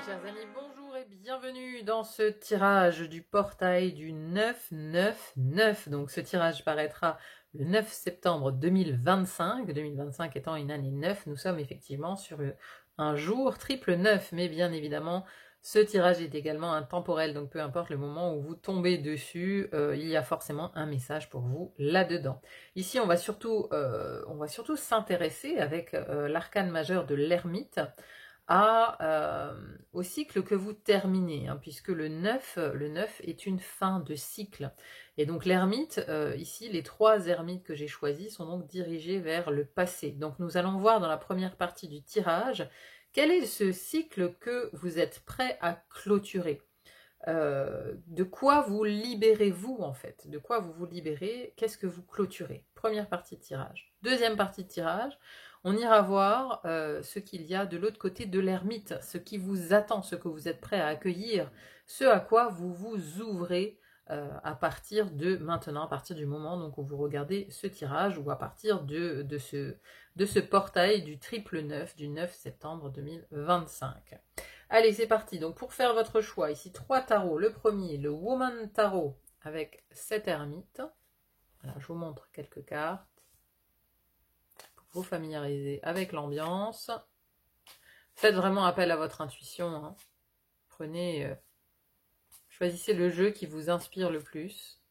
chers amis, bonjour et bienvenue dans ce tirage du portail du 999. Donc ce tirage paraîtra le 9 septembre 2025, 2025 étant une année 9, nous sommes effectivement sur un jour triple 9, mais bien évidemment ce tirage est également intemporel, donc peu importe le moment où vous tombez dessus, il y a forcément un message pour vous là-dedans. Ici on va surtout s'intéresser avec l'arcane majeur de l'ermite, au cycle que vous terminez, hein, puisque le 9 est une fin de cycle. Et donc l'ermite, ici, les 3 ermites que j'ai choisis sont donc dirigés vers le passé. Donc nous allons voir dans la première partie du tirage, quel est ce cycle que vous êtes prêt à clôturer. De quoi vous libérez-vous en fait? De quoi vous vous libérez? Qu'est-ce que vous clôturez? Première partie de tirage. Deuxième partie de tirage, on ira voir ce qu'il y a de l'autre côté de l'ermite, ce qui vous attend, ce que vous êtes prêt à accueillir, ce à quoi vous vous ouvrez à partir de maintenant, à partir du moment donc, où vous regardez ce tirage, ou à partir de ce portail du triple 9, du 9 septembre 2025. Allez, c'est parti. Donc pour faire votre choix, ici 3 tarots. Le premier, le Woman Tarot avec 7 ermites. Voilà, je vous montre quelques cartes pour vous familiariser avec l'ambiance. Faites vraiment appel à votre intuition, hein. Prenez, choisissez le jeu qui vous inspire le plus.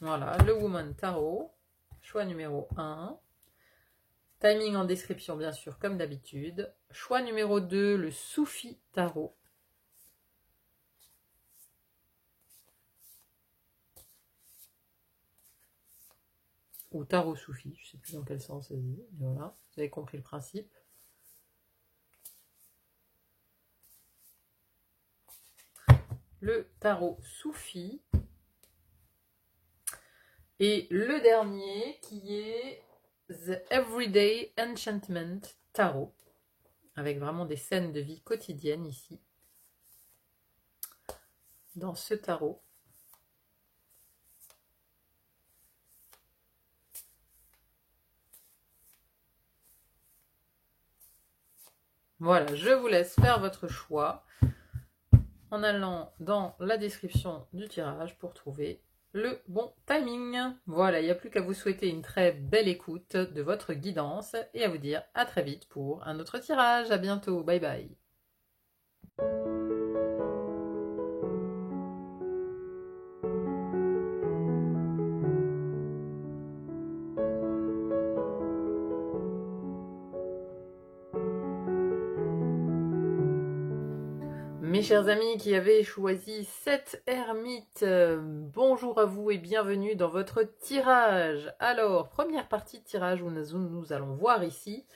Voilà, le Woman Tarot, choix numéro 1. Timing en description, bien sûr, comme d'habitude. Choix numéro 2, le Soufi Tarot. Ou Tarot Soufi, je ne sais plus dans quel sens ça se dit. Mais voilà, vous avez compris le principe. Le Tarot Soufi. Et le dernier qui est The Everyday Enchantment Tarot, avec vraiment des scènes de vie quotidienne ici, dans ce tarot. Voilà, je vous laisse faire votre choix en allant dans la description du tirage pour trouver le bon timing. Voilà, il n'y a plus qu'à vous souhaiter une très belle écoute de votre guidance et à vous dire à très vite pour un autre tirage. À bientôt, bye bye. Mes chers amis qui avez choisi cette ermite, bonjour à vous et bienvenue dans votre tirage. Alors, première partie de tirage où nous allons voir ici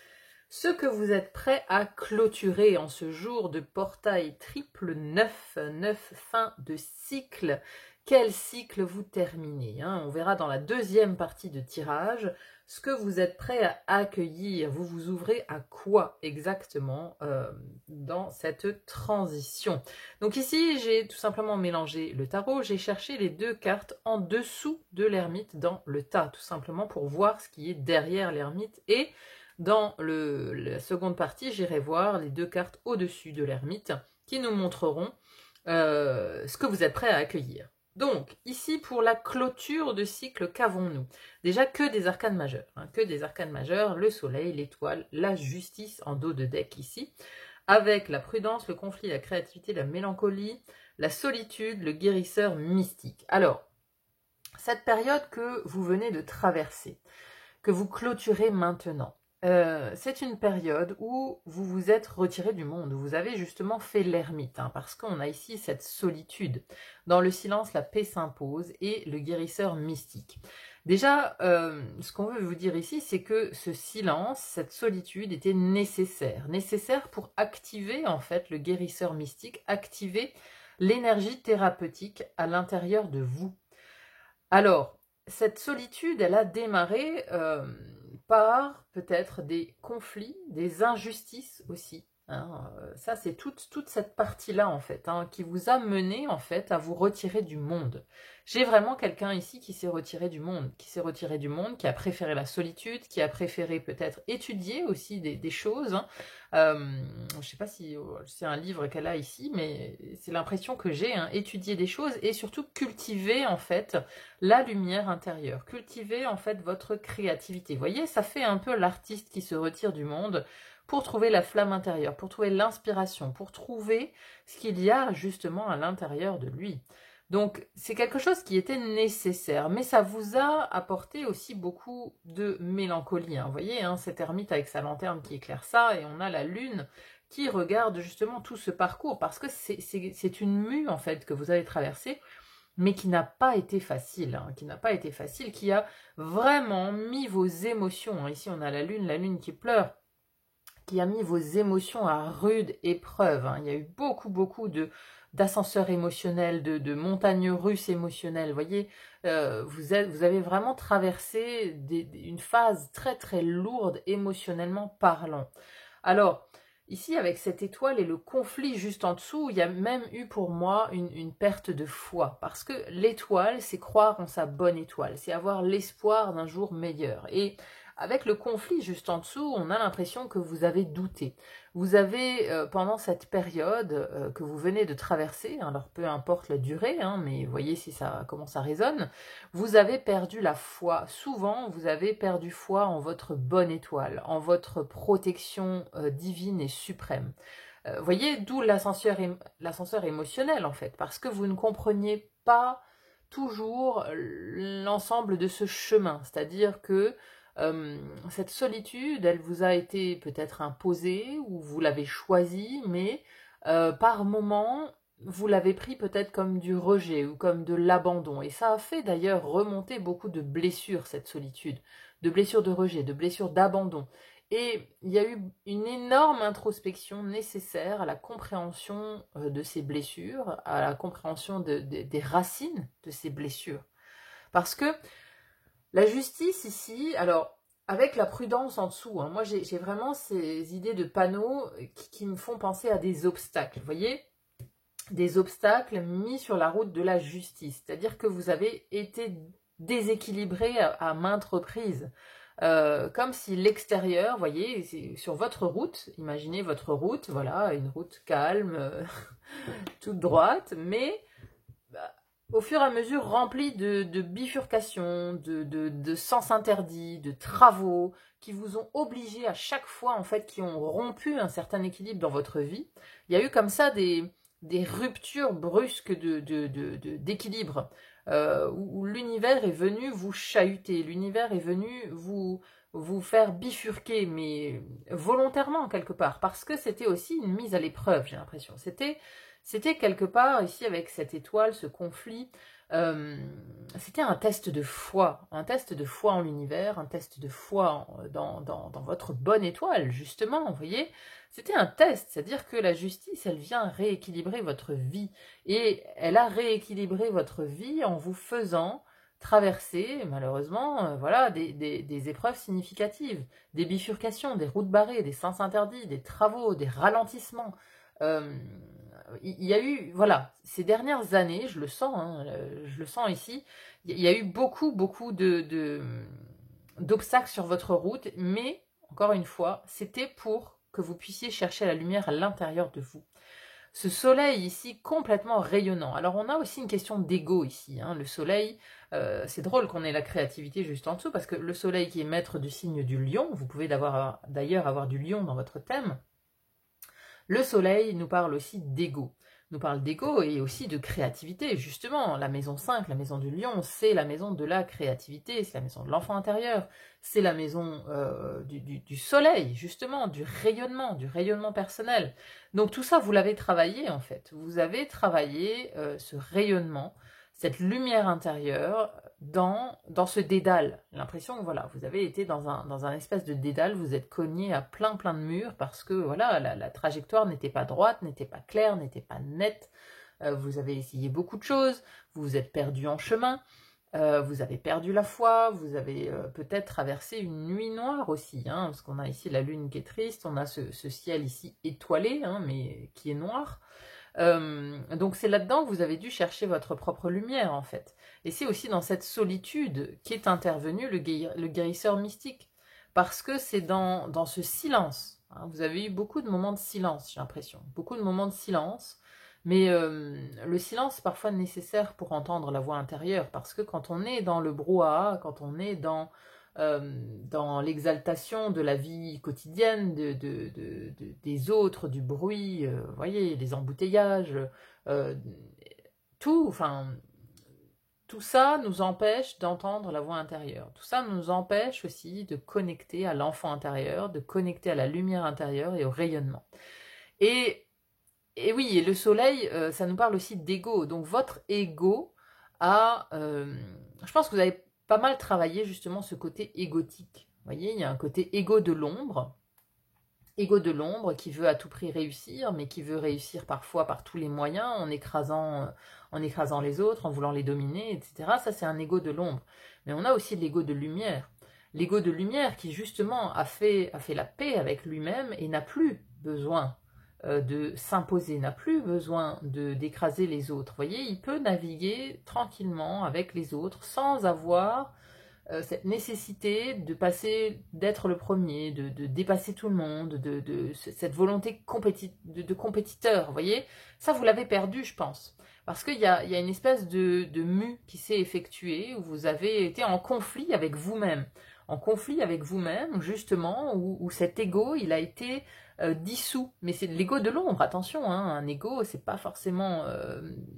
ce que vous êtes prêt à clôturer en ce jour de portail triple 9, 9 fin de cycle. Quel cycle vous terminez, hein? On verra dans la deuxième partie de tirage ce que vous êtes prêt à accueillir. Vous vous ouvrez à quoi exactement dans cette transition? Donc ici, j'ai tout simplement mélangé le tarot. J'ai cherché les 2 cartes en dessous de l'ermite dans le tas, tout simplement pour voir ce qui est derrière l'ermite. Et dans la seconde partie, j'irai voir les 2 cartes au-dessus de l'ermite qui nous montreront ce que vous êtes prêt à accueillir. Donc, ici, pour la clôture de cycle, qu'avons-nous? Déjà, que des arcanes majeures. Hein, que des arcanes majeures, le soleil, l'étoile, la justice en dos de deck ici, avec la prudence, le conflit, la créativité, la mélancolie, la solitude, le guérisseur mystique. Alors, cette période que vous venez de traverser, que vous clôturez maintenant, c'est une période où vous vous êtes retiré du monde, où vous avez justement fait l'ermite, hein, parce qu'on a ici cette solitude. Dans le silence, la paix s'impose et le guérisseur mystique. Déjà, ce qu'on veut vous dire ici, c'est que ce silence, cette solitude était nécessaire pour activer en fait le guérisseur mystique, activer l'énergie thérapeutique à l'intérieur de vous. Alors, cette solitude, elle a démarré par peut-être des conflits, des injustices aussi, Hein, ça, c'est toute cette partie-là, en fait, hein, qui vous a mené, en fait, à vous retirer du monde. J'ai vraiment quelqu'un ici qui s'est retiré du monde, qui a préféré la solitude, qui a préféré peut-être étudier aussi des choses. Hein. Je ne sais pas si c'est un livre qu'elle a ici, mais c'est l'impression que j'ai, hein, étudier des choses et surtout cultiver, en fait, la lumière intérieure, cultiver, en fait, votre créativité. Vous voyez, ça fait un peu l'artiste qui se retire du monde, pour trouver la flamme intérieure, pour trouver l'inspiration, pour trouver ce qu'il y a justement à l'intérieur de lui. Donc c'est quelque chose qui était nécessaire, mais ça vous a apporté aussi beaucoup de mélancolie. Hein. Vous voyez, hein, cette ermite avec sa lanterne qui éclaire ça, et on a la lune qui regarde justement tout ce parcours, parce que c'est une mue en fait que vous avez traversée, mais qui n'a pas été facile, hein, qui a vraiment mis vos émotions. Hein. Ici on a la lune qui pleure, qui a mis vos émotions à rude épreuve. Hein. Il y a eu beaucoup d'ascenseurs émotionnels, de montagnes russes émotionnelles. Vous voyez, vous avez vraiment traversé une phase très lourde émotionnellement parlant. Alors, ici, avec cette étoile et le conflit juste en dessous, il y a même eu pour moi une perte de foi. Parce que l'étoile, c'est croire en sa bonne étoile. C'est avoir l'espoir d'un jour meilleur. Et avec le conflit juste en dessous, on a l'impression que vous avez douté. Vous avez, pendant cette période que vous venez de traverser, hein, alors peu importe la durée, hein, mais voyez comment ça résonne, vous avez perdu la foi. Souvent, vous avez perdu foi en votre bonne étoile, en votre protection divine et suprême. Voyez, d'où l'ascenseur émotionnel, en fait, parce que vous ne compreniez pas toujours l'ensemble de ce chemin. C'est-à-dire que cette solitude, elle vous a été peut-être imposée ou vous l'avez choisie, mais par moments, vous l'avez pris peut-être comme du rejet ou comme de l'abandon. Et ça a fait d'ailleurs remonter beaucoup de blessures, cette solitude, de blessures de rejet, de blessures d'abandon. Et il y a eu une énorme introspection nécessaire à la compréhension de ces blessures, à la compréhension des racines de ces blessures. Parce que la justice ici, alors avec la prudence en dessous, hein, moi j'ai vraiment ces idées de panneaux qui me font penser à des obstacles, vous voyez, des obstacles mis sur la route de la justice, c'est-à-dire que vous avez été déséquilibré à maintes reprises, comme si l'extérieur, vous voyez, sur votre route, imaginez votre route, voilà, une route calme, toute droite, mais au fur et à mesure rempli de bifurcations, de sens interdits, de travaux qui vous ont obligé à chaque fois, en fait, qui ont rompu un certain équilibre dans votre vie. Il y a eu comme ça des ruptures brusques d'équilibre où l'univers est venu vous chahuter, l'univers est venu vous faire bifurquer, mais volontairement quelque part, parce que c'était aussi une mise à l'épreuve, j'ai l'impression. C'était quelque part, ici, avec cette étoile, ce conflit, c'était un test de foi en l'univers, un test de foi dans votre bonne étoile, justement, vous voyez. C'était un test, c'est-à-dire que la justice, elle vient rééquilibrer votre vie. Et elle a rééquilibré votre vie en vous faisant traverser, malheureusement, voilà, des épreuves significatives, des bifurcations, des routes barrées, des sens interdits, des travaux, des ralentissements. Il y a eu, voilà, ces dernières années, je le sens, hein, je le sens ici, il y a eu beaucoup d'obstacles sur votre route, mais, encore une fois, c'était pour que vous puissiez chercher la lumière à l'intérieur de vous. Ce soleil ici, complètement rayonnant. Alors, on a aussi une question d'ego ici. Hein. Le soleil, c'est drôle qu'on ait la créativité juste en dessous, parce que le soleil qui est maître du signe du lion, vous pouvez d'ailleurs avoir du lion dans votre thème. Le soleil nous parle aussi d'ego. Nous parle d'ego et aussi de créativité. Justement, la maison 5, la maison du lion, c'est la maison de la créativité, c'est la maison de l'enfant intérieur, c'est la maison du soleil, justement, du rayonnement personnel. Donc tout ça, vous l'avez travaillé en fait. Vous avez travaillé ce rayonnement, cette lumière intérieure dans ce dédale. L'impression que voilà, vous avez été dans un espèce de dédale, vous êtes cogné à plein de murs parce que voilà, la trajectoire n'était pas droite, n'était pas claire, n'était pas nette. Vous avez essayé beaucoup de choses, vous vous êtes perdu en chemin. Vous avez perdu la foi, vous avez peut-être traversé une nuit noire aussi, hein, parce qu'on a ici la lune qui est triste, on a ce ciel ici étoilé, hein, mais qui est noir. Donc c'est là-dedans que vous avez dû chercher votre propre lumière en fait. Et c'est aussi dans cette solitude qu'est intervenu le guérisseur mystique. Parce que c'est dans ce silence, hein, vous avez eu beaucoup de moments de silence, j'ai l'impression. Beaucoup de moments de silence. Mais le silence est parfois nécessaire pour entendre la voix intérieure. Parce que quand on est dans le brouhaha, quand on est dans l'exaltation de la vie quotidienne, des autres, du bruit, vous voyez, les embouteillages, euh, enfin, tout ça nous empêche d'entendre la voix intérieure. Tout ça nous empêche aussi de connecter à l'enfant intérieur, de connecter à la lumière intérieure et au rayonnement. Et oui, et le soleil, ça nous parle aussi d'ego. Donc votre ego a... je pense que vous avez pas mal travaillé justement ce côté égotique. Vous voyez, il y a un côté ego de l'ombre qui veut à tout prix réussir, mais qui veut réussir parfois par tous les moyens, en écrasant les autres, en voulant les dominer, etc. Ça, c'est un ego de l'ombre. Mais on a aussi l'ego de lumière. L'ego de lumière qui, justement, a fait la paix avec lui-même et n'a plus besoin de s'imposer, n'a plus besoin d'écraser les autres. Vous voyez, il peut naviguer tranquillement avec les autres sans avoir cette nécessité de passer, d'être le premier, de dépasser tout le monde, cette volonté de compétiteur, vous voyez. Ça, vous l'avez perdu, je pense. Parce qu'il y a une espèce de mue qui s'est effectuée, où vous avez été en conflit avec vous-même. En conflit avec vous-même, justement, où cet ego, il a été dissous. Mais c'est de l'ego de l'ombre, attention, hein, un ego, c'est pas forcément...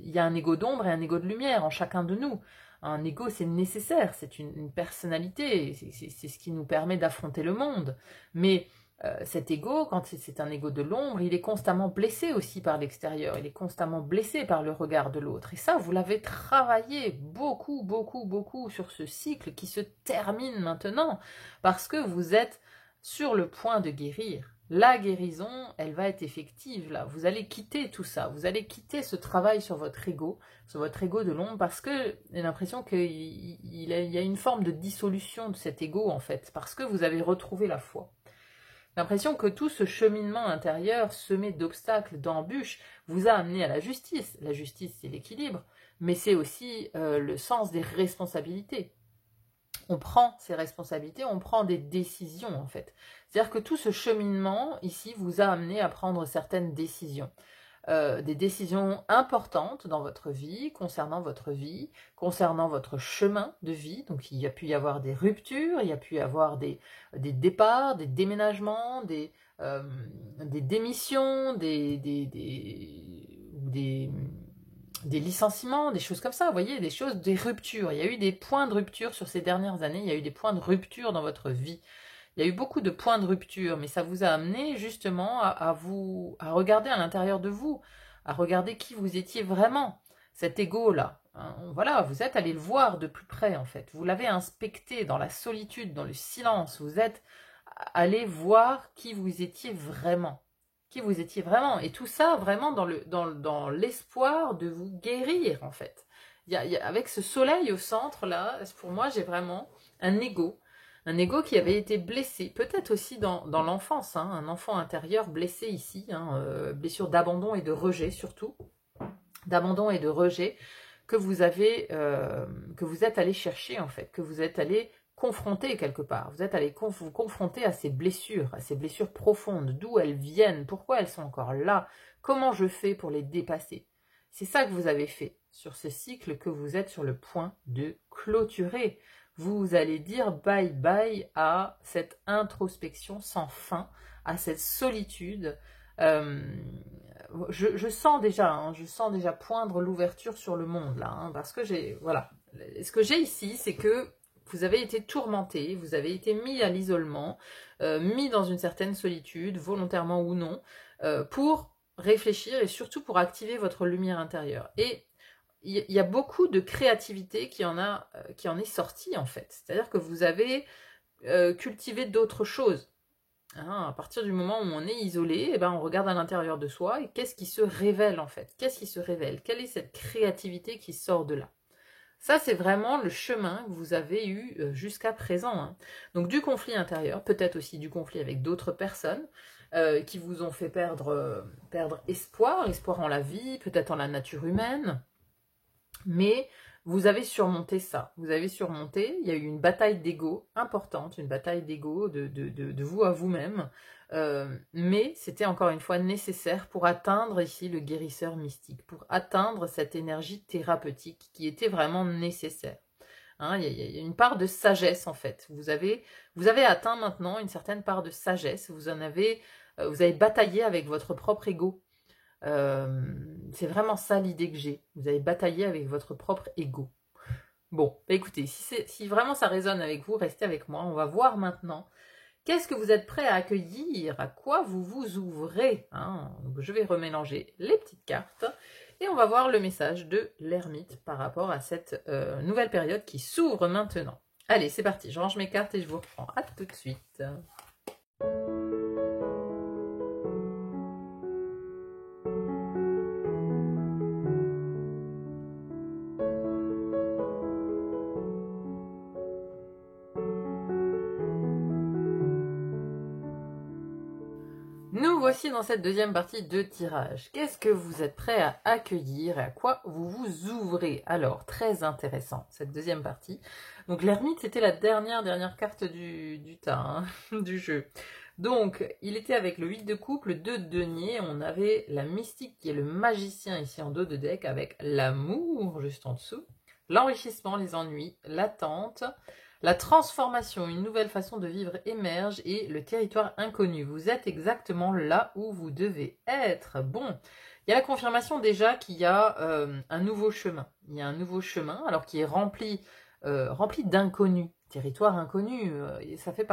il y a un ego d'ombre et un ego de lumière en chacun de nous. Un ego, c'est nécessaire, c'est une personnalité, c'est ce qui nous permet d'affronter le monde. Mais cet ego, quand c'est un ego de l'ombre, il est constamment blessé aussi par l'extérieur, il est constamment blessé par le regard de l'autre. Et ça, vous l'avez travaillé beaucoup, beaucoup, beaucoup sur ce cycle qui se termine maintenant, parce que vous êtes sur le point de guérir. La guérison, elle va être effective, là. Vous allez quitter tout ça, vous allez quitter ce travail sur votre ego de l'ombre, parce que j'ai l'impression qu'il y a une forme de dissolution de cet ego, en fait, parce que vous avez retrouvé la foi. J'ai l'impression que tout ce cheminement intérieur, semé d'obstacles, d'embûches, vous a amené à la justice. La justice, c'est l'équilibre, mais c'est aussi le sens des responsabilités. On prend ses responsabilités, on prend des décisions, en fait. C'est-à-dire que tout ce cheminement, ici, vous a amené à prendre certaines décisions. Des décisions importantes dans votre vie, concernant votre chemin de vie. Donc il y a pu y avoir des ruptures, il y a pu y avoir des départs, des déménagements, des démissions, des licenciements, des choses comme ça, vous voyez, des ruptures. Il y a eu des points de rupture sur ces dernières années, il y a eu des points de rupture dans votre vie. Il y a eu beaucoup de points de rupture, mais ça vous a amené justement à regarder à l'intérieur de vous, à regarder qui vous étiez vraiment, cet ego-là. Hein. Voilà, vous êtes allé le voir de plus près en fait. Vous l'avez inspecté dans la solitude, dans le silence. Vous êtes allé voir qui vous étiez vraiment. Qui vous étiez vraiment. Et tout ça vraiment dans l'espoir de vous guérir en fait. Avec ce soleil au centre là, pour moi j'ai vraiment un ego qui avait été blessé, peut-être aussi dans l'enfance, hein, un enfant intérieur blessé ici, hein, blessure d'abandon et de rejet surtout, d'abandon et de rejet que vous êtes allé chercher en fait, que vous êtes allé confronter quelque part, vous êtes allé vous confronter à ces blessures profondes, d'où elles viennent, pourquoi elles sont encore là, comment je fais pour les dépasser. C'est ça que vous avez fait sur ce cycle que vous êtes sur le point de clôturer. Vous allez dire bye bye à cette introspection sans fin, à cette solitude. Je sens déjà poindre l'ouverture sur le monde là, hein, parce que voilà. Ce que j'ai ici, c'est que vous avez été tourmenté, vous avez été mis à l'isolement, mis dans une certaine solitude, volontairement ou non, pour réfléchir et surtout pour activer votre lumière intérieure. Et il y a beaucoup de créativité qui en est sortie en fait. C'est-à-dire que vous avez cultivé d'autres choses. Hein, à partir du moment où on est isolé, eh ben, on regarde à l'intérieur de soi et qu'est-ce qui se révèle en fait? Qu'est-ce qui se révèle? Quelle est cette créativité qui sort de là? Ça, c'est vraiment le chemin que vous avez eu jusqu'à présent, hein. Donc du conflit intérieur, peut-être aussi du conflit avec d'autres personnes qui vous ont fait perdre espoir en la vie, peut-être en la nature humaine. Mais vous avez surmonté ça. Vous avez surmonté, il y a eu une bataille d'ego importante, une bataille d'ego de vous à vous-même. Mais c'était encore une fois nécessaire pour atteindre ici le guérisseur mystique, pour atteindre cette énergie thérapeutique qui était vraiment nécessaire. Hein, il y a une part de sagesse en fait. Vous avez atteint maintenant une certaine part de sagesse. Vous avez bataillé avec votre propre ego. C'est vraiment ça l'idée que j'ai. Vous avez bataillé avec votre propre ego. Bon, bah écoutez, si vraiment ça résonne avec vous, restez avec moi. On va voir maintenant qu'est-ce que vous êtes prêt à accueillir, à quoi vous vous ouvrez, hein. Donc, je vais remélanger les petites cartes et on va voir le message de l'ermite par rapport à cette nouvelle période qui s'ouvre maintenant. Allez, c'est parti, je range mes cartes et je vous reprends. À tout de suite. Nous voici dans cette deuxième partie de tirage. Qu'est-ce que vous êtes prêt à accueillir et à quoi vous vous ouvrez? Alors, très intéressant, cette deuxième partie. Donc, l'ermite, c'était la dernière carte du tas, hein, du jeu. Donc, il était avec le 8 de coupe, le 2 de denier. On avait la mystique qui est le magicien ici en dos de deck avec l'amour juste en dessous. L'enrichissement, les ennuis, l'attente. La transformation, une nouvelle façon de vivre émerge et le territoire inconnu. Vous êtes exactement là où vous devez être. Bon, il y a la confirmation déjà qu'il y a un nouveau chemin. Il y a un nouveau chemin, alors qui est rempli d'inconnus. Territoire inconnu, ça fait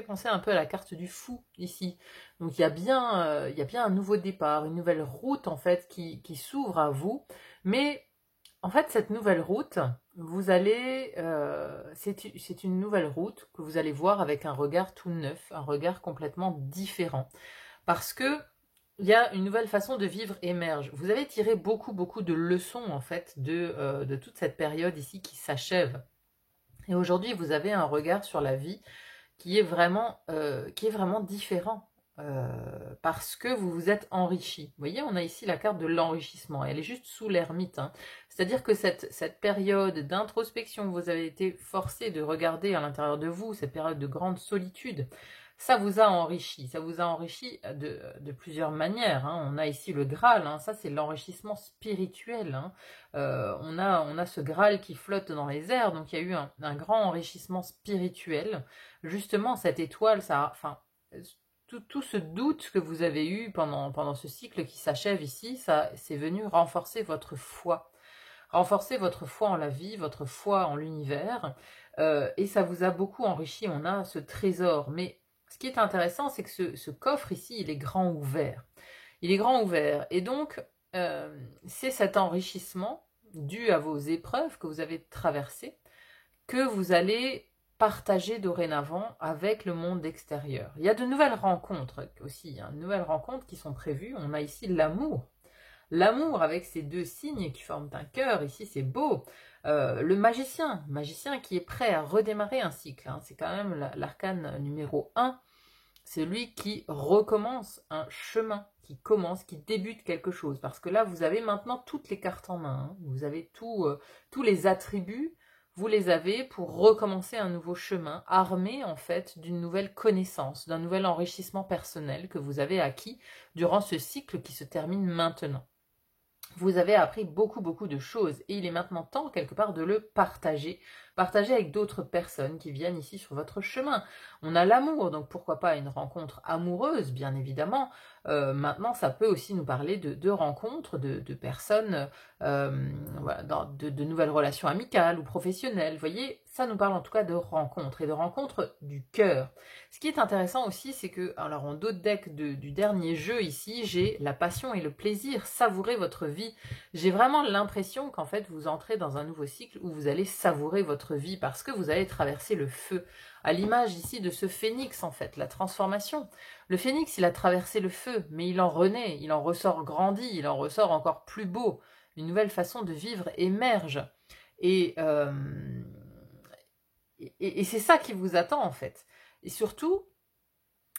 penser un peu à la carte du fou ici. Donc il y a bien un nouveau départ, une nouvelle route en fait qui s'ouvre à vous. Mais en fait, cette nouvelle route, c'est une nouvelle route que vous allez voir avec un regard tout neuf, un regard complètement différent. Parce que il y a une nouvelle façon de vivre émerge. Vous avez tiré beaucoup de leçons en fait de toute cette période ici qui s'achève. Et aujourd'hui, vous avez un regard sur la vie qui est vraiment différent. Parce que vous vous êtes enrichi. Vous voyez, on a ici la carte de l'enrichissement. Elle est juste sous l'ermite. Hein. C'est-à-dire que cette période d'introspection que vous avez été forcé de regarder à l'intérieur de vous, cette période de grande solitude, ça vous a enrichi. Ça vous a enrichi de plusieurs manières. Hein. On a ici le Graal. Hein. Ça, c'est l'enrichissement spirituel. Hein. On a ce Graal qui flotte dans les airs. Donc, il y a eu un grand enrichissement spirituel. Justement, cette étoile, tout ce doute que vous avez eu pendant ce cycle qui s'achève ici, ça c'est venu renforcer votre foi. Renforcer votre foi en la vie, votre foi en l'univers. Et ça vous a beaucoup enrichi. On a ce trésor. Mais ce qui est intéressant, c'est que ce coffre ici, il est grand ouvert. Il est grand ouvert. Et donc, c'est cet enrichissement dû à vos épreuves que vous avez traversées que vous allez partager dorénavant avec le monde extérieur. Il y a de nouvelles rencontres aussi, hein, de nouvelles rencontres qui sont prévues. On a ici l'amour. L'amour avec ces deux signes qui forment un cœur, ici c'est beau. Le magicien qui est prêt à redémarrer un cycle. Hein, c'est quand même l'arcane numéro 1. C'est lui qui recommence un chemin, qui débute quelque chose. Parce que là, vous avez maintenant toutes les cartes en main. Hein. Vous avez tous les attributs. Vous les avez pour recommencer un nouveau chemin, armé en fait d'une nouvelle connaissance, d'un nouvel enrichissement personnel que vous avez acquis durant ce cycle qui se termine maintenant. Vous avez appris beaucoup de choses et il est maintenant temps quelque part de le partager. Partager avec d'autres personnes qui viennent ici sur votre chemin. On a l'amour, donc pourquoi pas une rencontre amoureuse, bien évidemment. Maintenant, ça peut aussi nous parler de rencontres, de personnes, voilà, de nouvelles relations amicales ou professionnelles. Vous voyez, ça nous parle en tout cas de rencontres et de rencontres du cœur. Ce qui est intéressant aussi, c'est que, alors en dos de deck du dernier jeu ici, j'ai la passion et le plaisir, savourer votre vie. J'ai vraiment l'impression qu'en fait, vous entrez dans un nouveau cycle où vous allez savourer votre vie parce que vous allez traverser le feu. À l'image ici de ce phénix en fait, la transformation. Le phénix, il a traversé le feu, mais il en renaît, il en ressort grandi, il en ressort encore plus beau. Une nouvelle façon de vivre émerge. Et, et c'est ça qui vous attend en fait. Et surtout,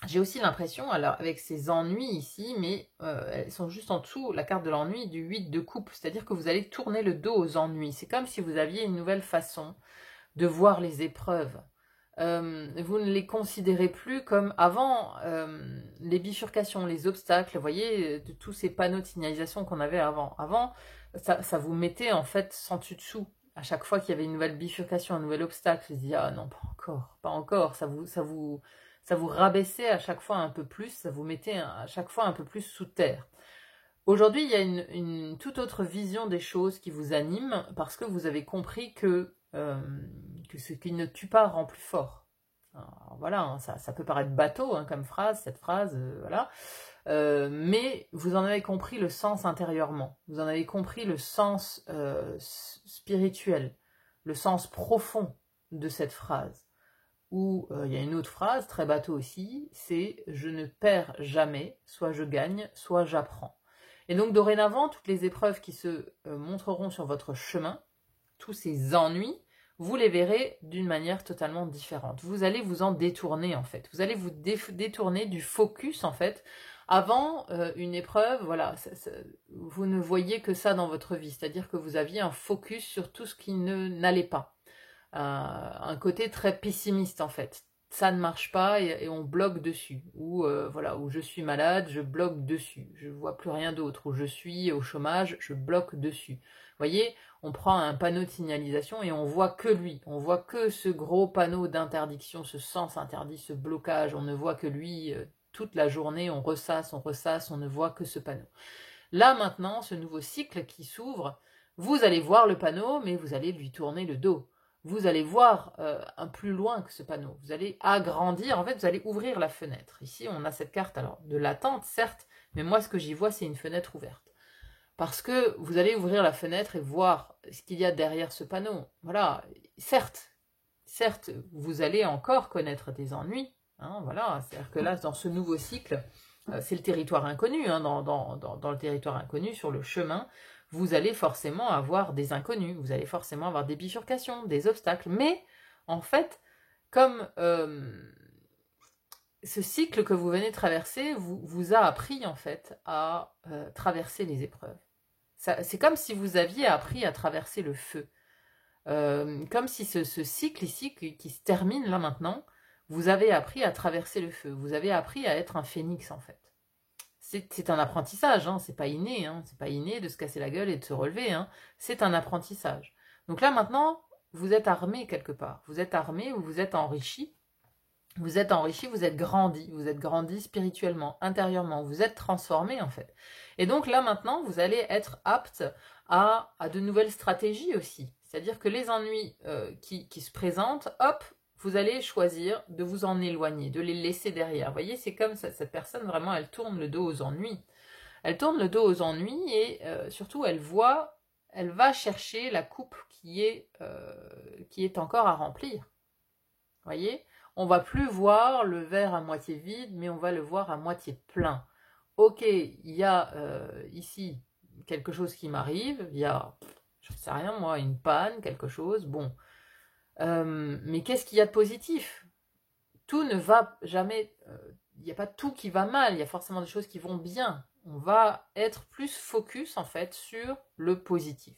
j'ai aussi l'impression, alors avec ces ennuis ici, mais elles sont juste en dessous, la carte de l'ennui du 8 de coupe, c'est-à-dire que vous allez tourner le dos aux ennuis. C'est comme si vous aviez une nouvelle façon de voir les épreuves. Vous ne les considérez plus comme avant les bifurcations, les obstacles, vous voyez, de tous ces panneaux de signalisation qu'on avait avant. Avant, ça vous mettait en fait sans dessus-dessous. À chaque fois qu'il y avait une nouvelle bifurcation, un nouvel obstacle, vous disiez ah non, pas encore, pas encore. Ça vous rabaissait à chaque fois un peu plus, ça vous mettait à chaque fois un peu plus sous terre. Aujourd'hui, il y a une toute autre vision des choses qui vous anime parce que vous avez compris que ce qui ne tue pas rend plus fort. Alors, voilà, hein, ça peut paraître bateau hein, comme phrase, cette phrase, voilà. Mais vous en avez compris le sens intérieurement. Vous en avez compris le sens spirituel, le sens profond de cette phrase. Ou il y a une autre phrase, très bateau aussi, c'est « je ne perds jamais, soit je gagne, soit j'apprends ». Et donc dorénavant, toutes les épreuves qui se montreront sur votre chemin, tous ces ennuis, vous les verrez d'une manière totalement différente. Vous allez vous en détourner en fait. Vous allez vous détourner du focus en fait. Avant une épreuve, voilà, vous ne voyez que ça dans votre vie. C'est-à-dire que vous aviez un focus sur tout ce qui n'allait pas. Un côté très pessimiste en fait. Ça ne marche pas et on bloque dessus. Ou voilà, où je suis malade, je bloque dessus. Je vois plus rien d'autre. Où je suis au chômage, je bloque dessus. Vous voyez, on prend un panneau de signalisation et on voit que lui. On voit que ce gros panneau d'interdiction, ce sens interdit, ce blocage. On ne voit que lui toute la journée. On ressasse, on ne voit que ce panneau. Là maintenant, ce nouveau cycle qui s'ouvre, vous allez voir le panneau, mais vous allez lui tourner le dos. Vous allez voir un plus loin que ce panneau. Vous allez agrandir, en fait, vous allez ouvrir la fenêtre. Ici, on a cette carte alors de l'attente, certes, mais moi, ce que j'y vois, c'est une fenêtre ouverte. Parce que vous allez ouvrir la fenêtre et voir ce qu'il y a derrière ce panneau. Voilà, certes, vous allez encore connaître des ennuis. Hein, voilà, c'est-à-dire que là, dans ce nouveau cycle, c'est le territoire inconnu. Hein, dans le territoire inconnu, sur le chemin, vous allez forcément avoir des inconnus, vous allez forcément avoir des bifurcations, des obstacles. Mais, en fait, comme ce cycle que vous venez de traverser vous a appris, en fait, à traverser les épreuves. C'est comme si vous aviez appris à traverser le feu. Comme si ce cycle ici, qui se termine là maintenant, vous avez appris à traverser le feu. Vous avez appris à être un phénix, en fait. C'est un apprentissage, hein, c'est pas inné, hein, c'est pas inné de se casser la gueule et de se relever, hein, c'est un apprentissage. Donc là maintenant, vous êtes armé quelque part, vous êtes armé ou vous êtes enrichi, vous êtes grandi spirituellement, intérieurement, vous êtes transformé en fait. Et donc là maintenant, vous allez être apte à de nouvelles stratégies aussi, c'est-à-dire que les ennuis qui se présentent, hop, vous allez choisir de vous en éloigner, de les laisser derrière. Vous voyez, c'est comme ça, cette personne, vraiment, elle tourne le dos aux ennuis. Elle tourne le dos aux ennuis et surtout, elle va chercher la coupe qui est encore à remplir. Vous voyez, on va plus voir le verre à moitié vide, mais on va le voir à moitié plein. Ok, il y a ici quelque chose qui m'arrive, il y a, je ne sais rien moi, une panne, quelque chose, bon... mais qu'est-ce qu'il y a de positif? Tout ne va jamais... Il n'y a pas tout qui va mal, il y a forcément des choses qui vont bien. On va être plus focus, en fait, sur le positif.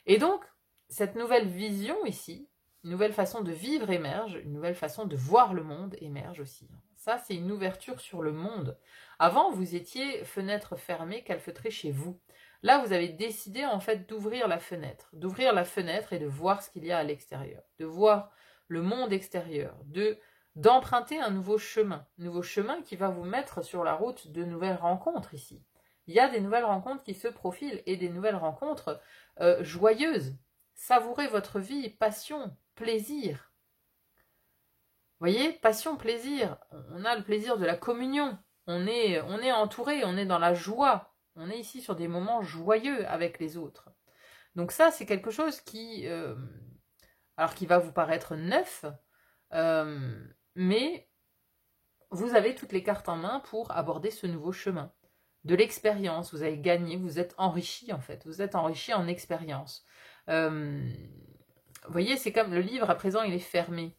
Et donc, cette nouvelle vision ici, une nouvelle façon de vivre émerge, une nouvelle façon de voir le monde émerge aussi. Ça, c'est une ouverture sur le monde. Avant, vous étiez fenêtre fermée, calfeutrée chez vous. Là, vous avez décidé en fait d'ouvrir la fenêtre et de voir ce qu'il y a à l'extérieur, de voir le monde extérieur, d'emprunter un nouveau chemin qui va vous mettre sur la route de nouvelles rencontres ici. Il y a des nouvelles rencontres qui se profilent et des nouvelles rencontres joyeuses. Savourez votre vie, passion, plaisir. Vous voyez, passion, plaisir. On a le plaisir de la communion. On est entouré, on est dans la joie. On est ici sur des moments joyeux avec les autres. Donc ça, c'est quelque chose qui va vous paraître neuf, mais vous avez toutes les cartes en main pour aborder ce nouveau chemin. De l'expérience, vous avez gagné, vous êtes enrichi en fait. Vous êtes enrichi en expérience. Vous voyez, c'est comme le livre, à présent, il est fermé.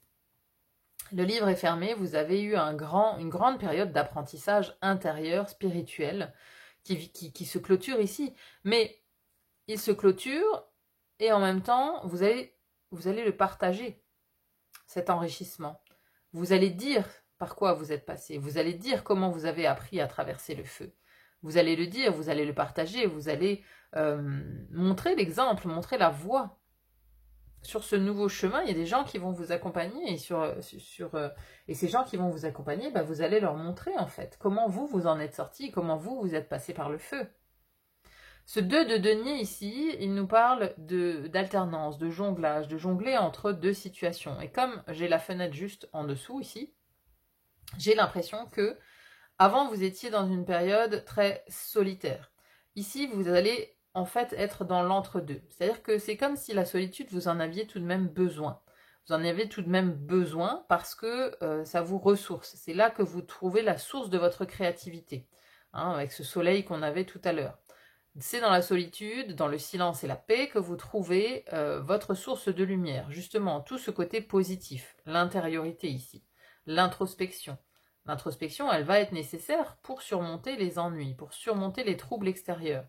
Le livre est fermé, vous avez eu une grande période d'apprentissage intérieur, spirituel, qui se clôture ici. Mais il se clôture et en même temps, vous allez le partager, cet enrichissement. Vous allez dire par quoi vous êtes passé. Vous allez dire comment vous avez appris à traverser le feu. Vous allez le dire, vous allez le partager, vous allez montrer l'exemple, montrer la voie. Sur ce nouveau chemin, il y a des gens qui vont vous accompagner et ces gens qui vont vous accompagner, bah, vous allez leur montrer en fait comment vous en êtes sortis, comment vous êtes passé par le feu. Ce 2 de denier ici, il nous parle d'alternance, de jonglage, de jongler entre deux situations. Et comme j'ai la fenêtre juste en dessous ici, j'ai l'impression que avant vous étiez dans une période très solitaire. Ici, vous allez en fait être dans l'entre-deux. C'est-à-dire que c'est comme si la solitude, vous en aviez tout de même besoin. Vous en avez tout de même besoin parce que ça vous ressource. C'est là que vous trouvez la source de votre créativité, hein, avec ce soleil qu'on avait tout à l'heure. C'est dans la solitude, dans le silence et la paix que vous trouvez votre source de lumière. Justement, tout ce côté positif, l'intériorité ici, l'introspection. L'introspection, elle va être nécessaire pour surmonter les ennuis, pour surmonter les troubles extérieurs.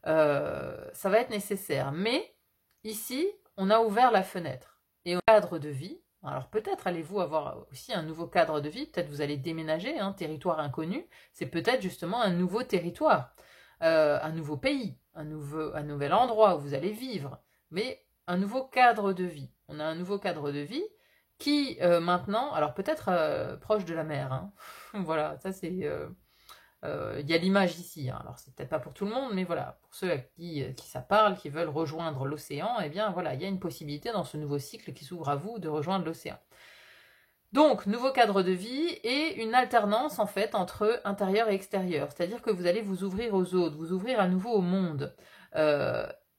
Ça va être nécessaire. Mais ici, on a ouvert la fenêtre. Et au cadre de vie, alors peut-être allez-vous avoir aussi un nouveau cadre de vie, peut-être vous allez déménager, hein, territoire inconnu, c'est peut-être justement un nouveau territoire, un nouveau pays, un nouvel endroit où vous allez vivre, mais un nouveau cadre de vie. On a un nouveau cadre de vie qui maintenant, alors peut-être proche de la mer, hein. Voilà, ça c'est... il y a l'image ici, hein. Alors c'est peut-être pas pour tout le monde, mais voilà, pour ceux à qui ça parle, qui veulent rejoindre l'océan, eh bien voilà, il y a une possibilité dans ce nouveau cycle qui s'ouvre à vous de rejoindre l'océan. Donc, nouveau cadre de vie et une alternance en fait entre intérieur et extérieur, c'est-à-dire que vous allez vous ouvrir aux autres, vous ouvrir à nouveau au monde,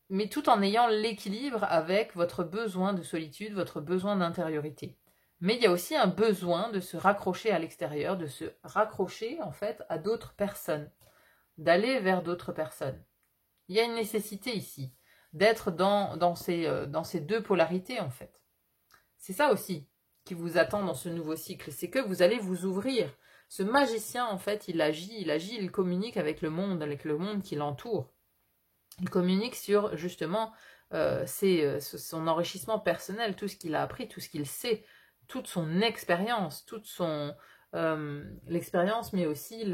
mais tout en ayant l'équilibre avec votre besoin de solitude, votre besoin d'intériorité. Mais il y a aussi un besoin de se raccrocher à l'extérieur, de se raccrocher en fait à d'autres personnes, d'aller vers d'autres personnes. Il y a une nécessité ici d'être dans ces deux polarités en fait. C'est ça aussi qui vous attend dans ce nouveau cycle, c'est que vous allez vous ouvrir. Ce magicien en fait, il communique avec le monde qui l'entoure. Il communique sur justement son enrichissement personnel, tout ce qu'il a appris, tout ce qu'il sait, toute son expérience, l'expérience, mais aussi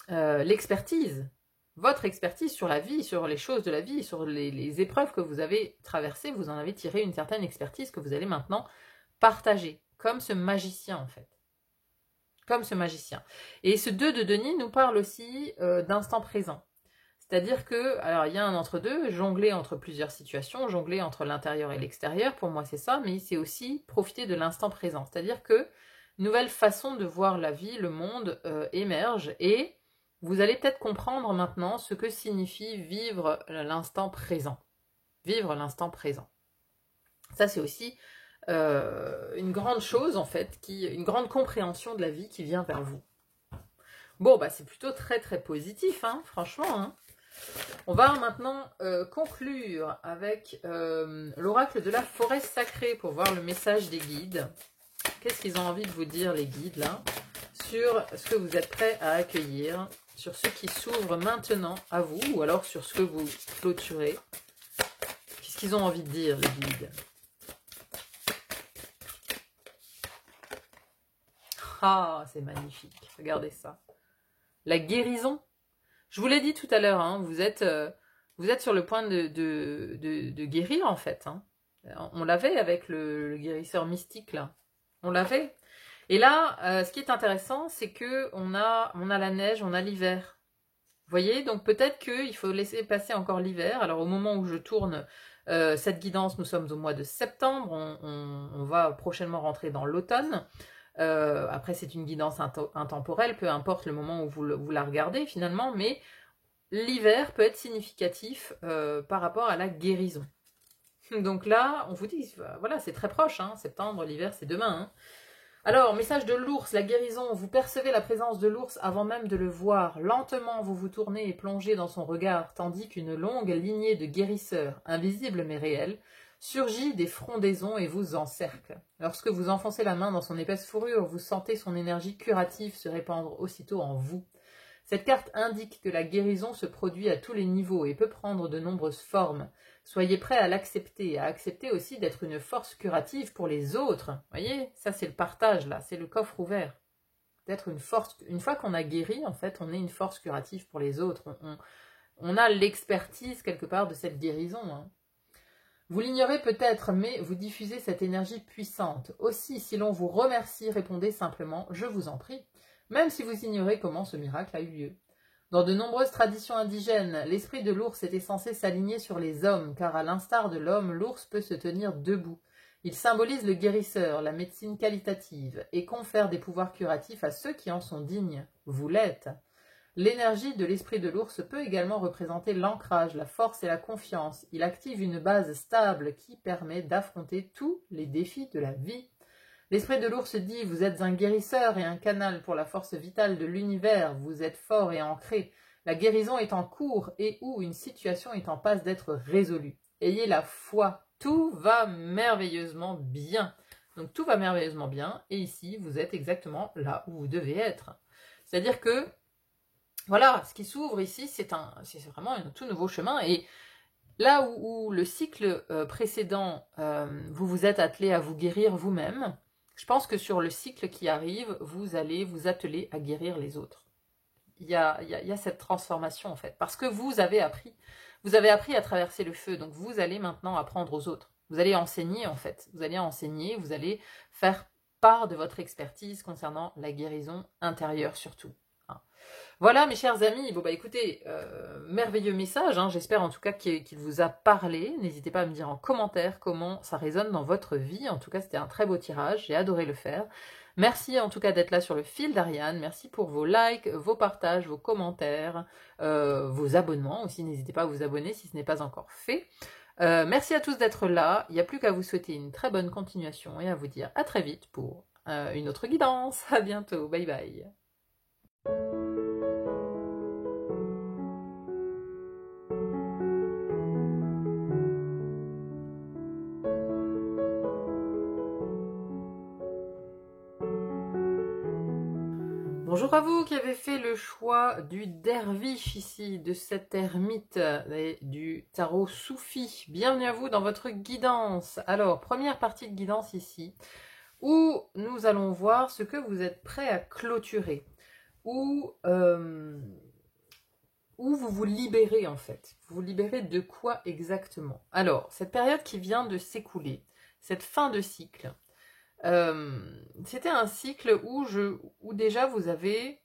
l'expertise, votre expertise sur la vie, sur les choses de la vie, sur les épreuves que vous avez traversées, vous en avez tiré une certaine expertise que vous allez maintenant partager, comme ce magicien en fait. Comme ce magicien. Et ce 2 de denier nous parle aussi d'instant présent. C'est-à-dire que, alors il y a un entre-deux, jongler entre plusieurs situations, jongler entre l'intérieur et l'extérieur, pour moi c'est ça, mais c'est aussi profiter de l'instant présent. C'est-à-dire que nouvelle façon de voir la vie, le monde émerge et vous allez peut-être comprendre maintenant ce que signifie vivre l'instant présent. Vivre l'instant présent. Ça c'est aussi une grande chose en fait, une grande compréhension de la vie qui vient vers vous. Bon, bah c'est plutôt très très positif, hein, franchement, hein. On va maintenant conclure avec l'oracle de la forêt sacrée pour voir le message des guides. Qu'est-ce qu'ils ont envie de vous dire, les guides, là, sur ce que vous êtes prêts à accueillir, sur ce qui s'ouvre maintenant à vous, ou alors sur ce que vous clôturez. Qu'est-ce qu'ils ont envie de dire, les guides? Ah, c'est magnifique, regardez ça. La guérison. Je vous l'ai dit tout à l'heure, hein, vous êtes sur le point de guérir en fait. Hein. On l'avait avec le guérisseur mystique là. On l'avait. Et là, ce qui est intéressant, c'est que on a la neige, on a l'hiver. Vous voyez, donc peut-être qu'il faut laisser passer encore l'hiver. Alors au moment où je tourne cette guidance, nous sommes au mois de septembre. On va prochainement rentrer dans l'automne. Après c'est une guidance intemporelle, peu importe le moment où vous la regardez finalement, mais l'hiver peut être significatif par rapport à la guérison. Donc là, on vous dit, voilà, c'est très proche, hein, septembre, l'hiver, c'est demain. Hein. Alors, message de l'ours, la guérison, vous percevez la présence de l'ours avant même de le voir. Lentement, vous vous tournez et plongez dans son regard, tandis qu'une longue lignée de guérisseurs, invisibles mais réels, surgit des frondaisons et vous encercle. Lorsque vous enfoncez la main dans son épaisse fourrure, vous sentez son énergie curative se répandre aussitôt en vous. Cette carte indique que la guérison se produit à tous les niveaux et peut prendre de nombreuses formes. Soyez prêts à l'accepter, à accepter aussi d'être une force curative pour les autres. Voyez, ça c'est le partage là, c'est le coffre ouvert. D'être une force, une fois qu'on a guéri, en fait, on est une force curative pour les autres. On a l'expertise quelque part de cette guérison. Hein. Vous l'ignorez peut-être, mais vous diffusez cette énergie puissante. Aussi, si l'on vous remercie, répondez simplement « Je vous en prie », même si vous ignorez comment ce miracle a eu lieu. Dans de nombreuses traditions indigènes, l'esprit de l'ours était censé s'aligner sur les hommes, car à l'instar de l'homme, l'ours peut se tenir debout. Il symbolise le guérisseur, la médecine qualitative, et confère des pouvoirs curatifs à ceux qui en sont dignes. Vous l'êtes. L'énergie de l'esprit de l'ours peut également représenter l'ancrage, la force et la confiance. Il active une base stable qui permet d'affronter tous les défis de la vie. L'esprit de l'ours dit « Vous êtes un guérisseur et un canal pour la force vitale de l'univers. Vous êtes fort et ancré. La guérison est en cours et ou une situation est en passe d'être résolue. Ayez la foi. Tout va merveilleusement bien. » Donc tout va merveilleusement bien et ici, vous êtes exactement là où vous devez être. C'est-à-dire que voilà, ce qui s'ouvre ici, c'est vraiment un tout nouveau chemin. Et là où le cycle précédent, vous vous êtes attelé à vous guérir vous-même, je pense que sur le cycle qui arrive, vous allez vous atteler à guérir les autres. Il y a cette transformation en fait, parce que vous avez appris à traverser le feu, donc vous allez maintenant apprendre aux autres. Vous allez enseigner en fait, vous allez faire part de votre expertise concernant la guérison intérieure surtout. Voilà mes chers amis, bon bah écoutez, merveilleux message, hein. J'espère en tout cas qu'il vous a parlé. N'hésitez pas à me dire en commentaire comment ça résonne dans votre vie. En tout cas c'était un très beau tirage, j'ai adoré le faire. Merci en tout cas d'être là sur le fil d'Ariane, merci pour vos likes, vos partages, vos commentaires, vos abonnements aussi, n'hésitez pas à vous abonner si ce n'est pas encore fait. Merci à tous d'être là, il n'y a plus qu'à vous souhaiter une très bonne continuation et à vous dire à très vite pour une autre guidance. À bientôt, bye bye. Bonjour à vous qui avez fait le choix du derviche ici, de cet ermite et du tarot soufi. Bienvenue à vous dans votre guidance. Alors, première partie de guidance ici, où nous allons voir ce que vous êtes prêt à clôturer, où vous vous libérez en fait. Vous vous libérez de quoi exactement? Alors, cette période qui vient de s'écouler, cette fin de cycle, c'était un cycle où déjà vous avez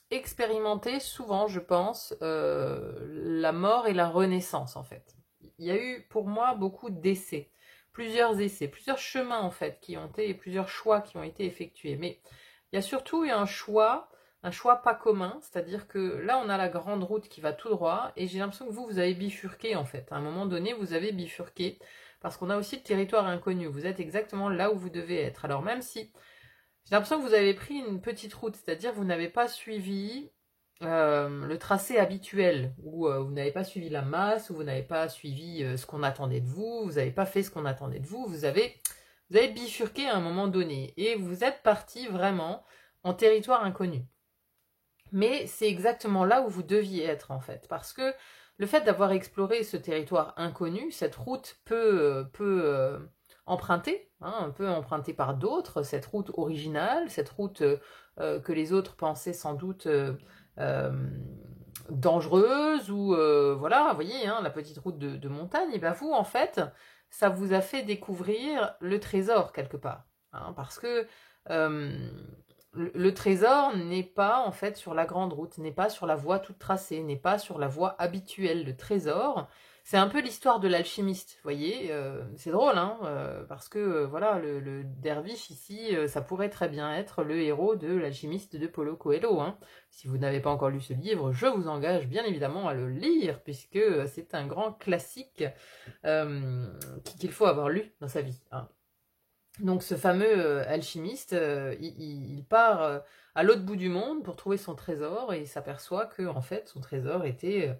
expérimenté souvent, je pense, la mort et la renaissance en fait. Il y a eu pour moi beaucoup d'essais, plusieurs chemins en fait plusieurs choix qui ont été effectués. Mais il y a surtout eu un choix pas commun, c'est-à-dire que là on a la grande route qui va tout droit et j'ai l'impression que vous avez bifurqué en fait. À un moment donné vous avez bifurqué. Parce qu'on a aussi le territoire inconnu. Vous êtes exactement là où vous devez être. Alors même si j'ai l'impression que vous avez pris une petite route, c'est-à-dire vous n'avez pas suivi le tracé habituel, ou vous n'avez pas suivi la masse, ou vous n'avez pas suivi ce qu'on attendait de vous, vous n'avez pas fait ce qu'on attendait de vous, vous avez bifurqué à un moment donné, et vous êtes parti vraiment en territoire inconnu. Mais c'est exactement là où vous deviez être en fait, parce que le fait d'avoir exploré ce territoire inconnu, cette route peut emprunter, hein, peut emprunter par d'autres, cette route originale, cette route que les autres pensaient sans doute dangereuse, ou voilà, vous voyez, hein, la petite route de montagne, et bien vous, en fait, ça vous a fait découvrir le trésor quelque part, hein, parce que le trésor n'est pas en fait sur la grande route, n'est pas sur la voie toute tracée, n'est pas sur la voie habituelle. Le trésor, c'est un peu l'histoire de l'alchimiste, vous voyez, c'est drôle, hein, parce que voilà, le derviche ici, ça pourrait très bien être le héros de l'alchimiste de Paulo Coelho. Hein. Si vous n'avez pas encore lu ce livre, je vous engage bien évidemment à le lire, puisque c'est un grand classique qu'il faut avoir lu dans sa vie. Hein. Donc ce fameux alchimiste, il part à l'autre bout du monde pour trouver son trésor et il s'aperçoit que en fait son trésor était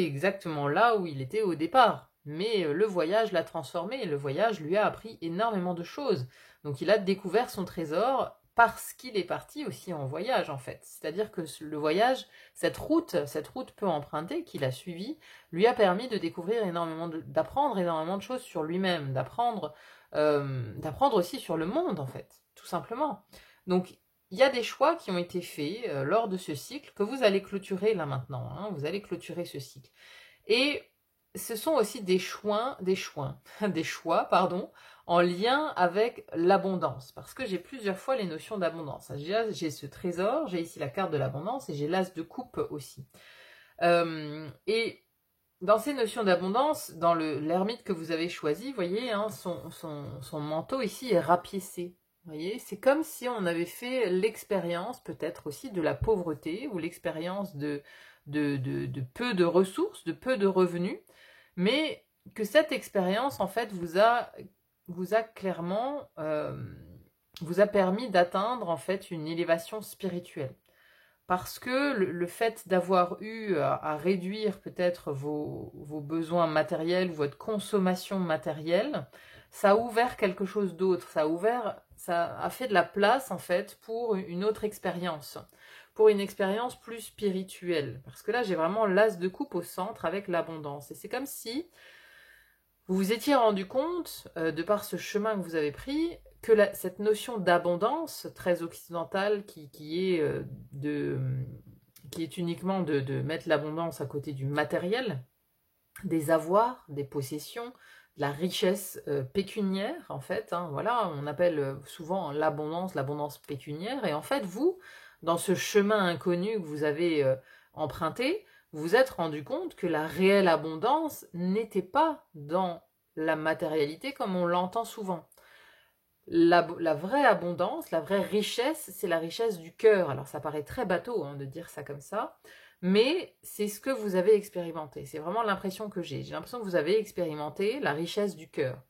exactement là où il était au départ. mais le voyage l'a transformé, le voyage lui a appris énormément de choses. Donc il a découvert son trésor parce qu'il est parti aussi en voyage en fait. C'est-à-dire que le voyage, cette route peu empruntée qu'il a suivie, lui a permis de découvrir d'apprendre énormément de choses sur lui-même, d'apprendre aussi sur le monde en fait, tout simplement. Donc il y a des choix qui ont été faits lors de ce cycle que vous allez clôturer là maintenant, hein, vous allez clôturer ce cycle. Et ce sont aussi des choix, pardon, en lien avec l'abondance, parce que j'ai plusieurs fois les notions d'abondance. J'ai ce trésor, j'ai ici la carte de l'abondance et j'ai l'as de coupe aussi. Et dans ces notions d'abondance, dans l'ermite que vous avez choisi, vous voyez, hein, son manteau ici est rapiécé. Vous voyez, c'est comme si on avait fait l'expérience peut-être aussi de la pauvreté ou l'expérience de peu de ressources, de peu de revenus, mais que cette expérience en fait vous a clairement vous a permis d'atteindre en fait une élévation spirituelle. Parce que le fait d'avoir eu à réduire peut-être vos besoins matériels ou votre consommation matérielle, ça a ouvert quelque chose d'autre, ça a fait de la place en fait pour une autre expérience, pour une expérience plus spirituelle. Parce que là j'ai vraiment l'as de coupe au centre avec l'abondance. Et c'est comme si vous vous étiez rendu compte, de par ce chemin que vous avez pris, que cette notion d'abondance très occidentale qui est uniquement de mettre l'abondance à côté du matériel, des avoirs, des possessions, de la richesse pécuniaire en fait, hein, voilà, on appelle souvent l'abondance pécuniaire, et en fait vous, dans ce chemin inconnu que vous avez emprunté, vous vous êtes rendu compte que la réelle abondance n'était pas dans la matérialité comme on l'entend souvent. La vraie abondance, la vraie richesse, c'est la richesse du cœur. Alors ça paraît très bateau hein, de dire ça comme ça, mais c'est ce que vous avez expérimenté. C'est vraiment l'impression que j'ai. J'ai l'impression que vous avez expérimenté la richesse du cœur.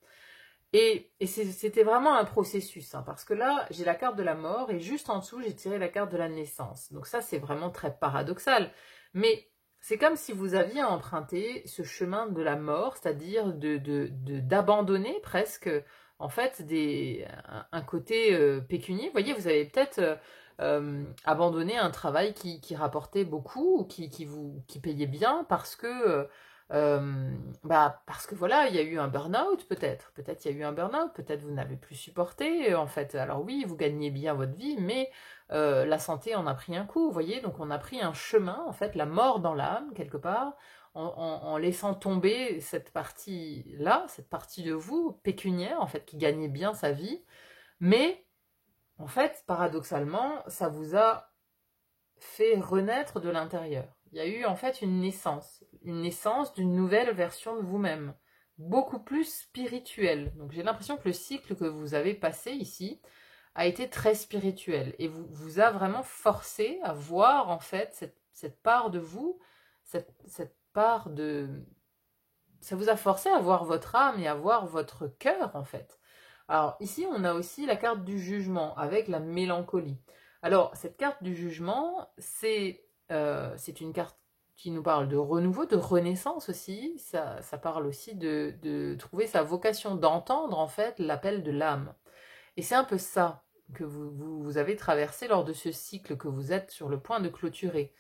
Et c'était vraiment un processus, hein, parce que là, j'ai la carte de la mort, et juste en dessous, j'ai tiré la carte de la naissance. Donc ça, c'est vraiment très paradoxal. Mais c'est comme si vous aviez emprunté ce chemin de la mort, c'est-à-dire d'abandonner presque, en fait, un côté pécunier. Vous voyez, vous avez peut-être abandonné un travail qui rapportait beaucoup, ou qui payait bien, parce que... parce que voilà, il y a eu un burn-out peut-être. Peut-être il y a eu un burn-out, peut-être vous n'avez plus supporté en fait. Alors oui, vous gagnez bien votre vie, mais la santé en a pris un coup, vous voyez. Donc on a pris un chemin, en fait, la mort dans l'âme, quelque part, en laissant tomber cette partie-là, cette partie de vous, pécuniaire, en fait, qui gagnait bien sa vie. Mais, en fait, paradoxalement, ça vous a fait renaître de l'intérieur. Il y a eu en fait une naissance d'une nouvelle version de vous-même, beaucoup plus spirituelle. Donc j'ai l'impression que le cycle que vous avez passé ici a été très spirituel et vous a vraiment forcé à voir en fait cette part de vous, cette part de... Ça vous a forcé à voir votre âme et à voir votre cœur en fait. Alors ici on a aussi la carte du jugement avec la mélancolie. Alors cette carte du jugement, c'est une carte qui nous parle de renouveau, de renaissance aussi. Ça parle aussi de trouver sa vocation, d'entendre en fait l'appel de l'âme. Et c'est un peu ça que vous avez traversé lors de ce cycle que vous êtes sur le point de clôturer.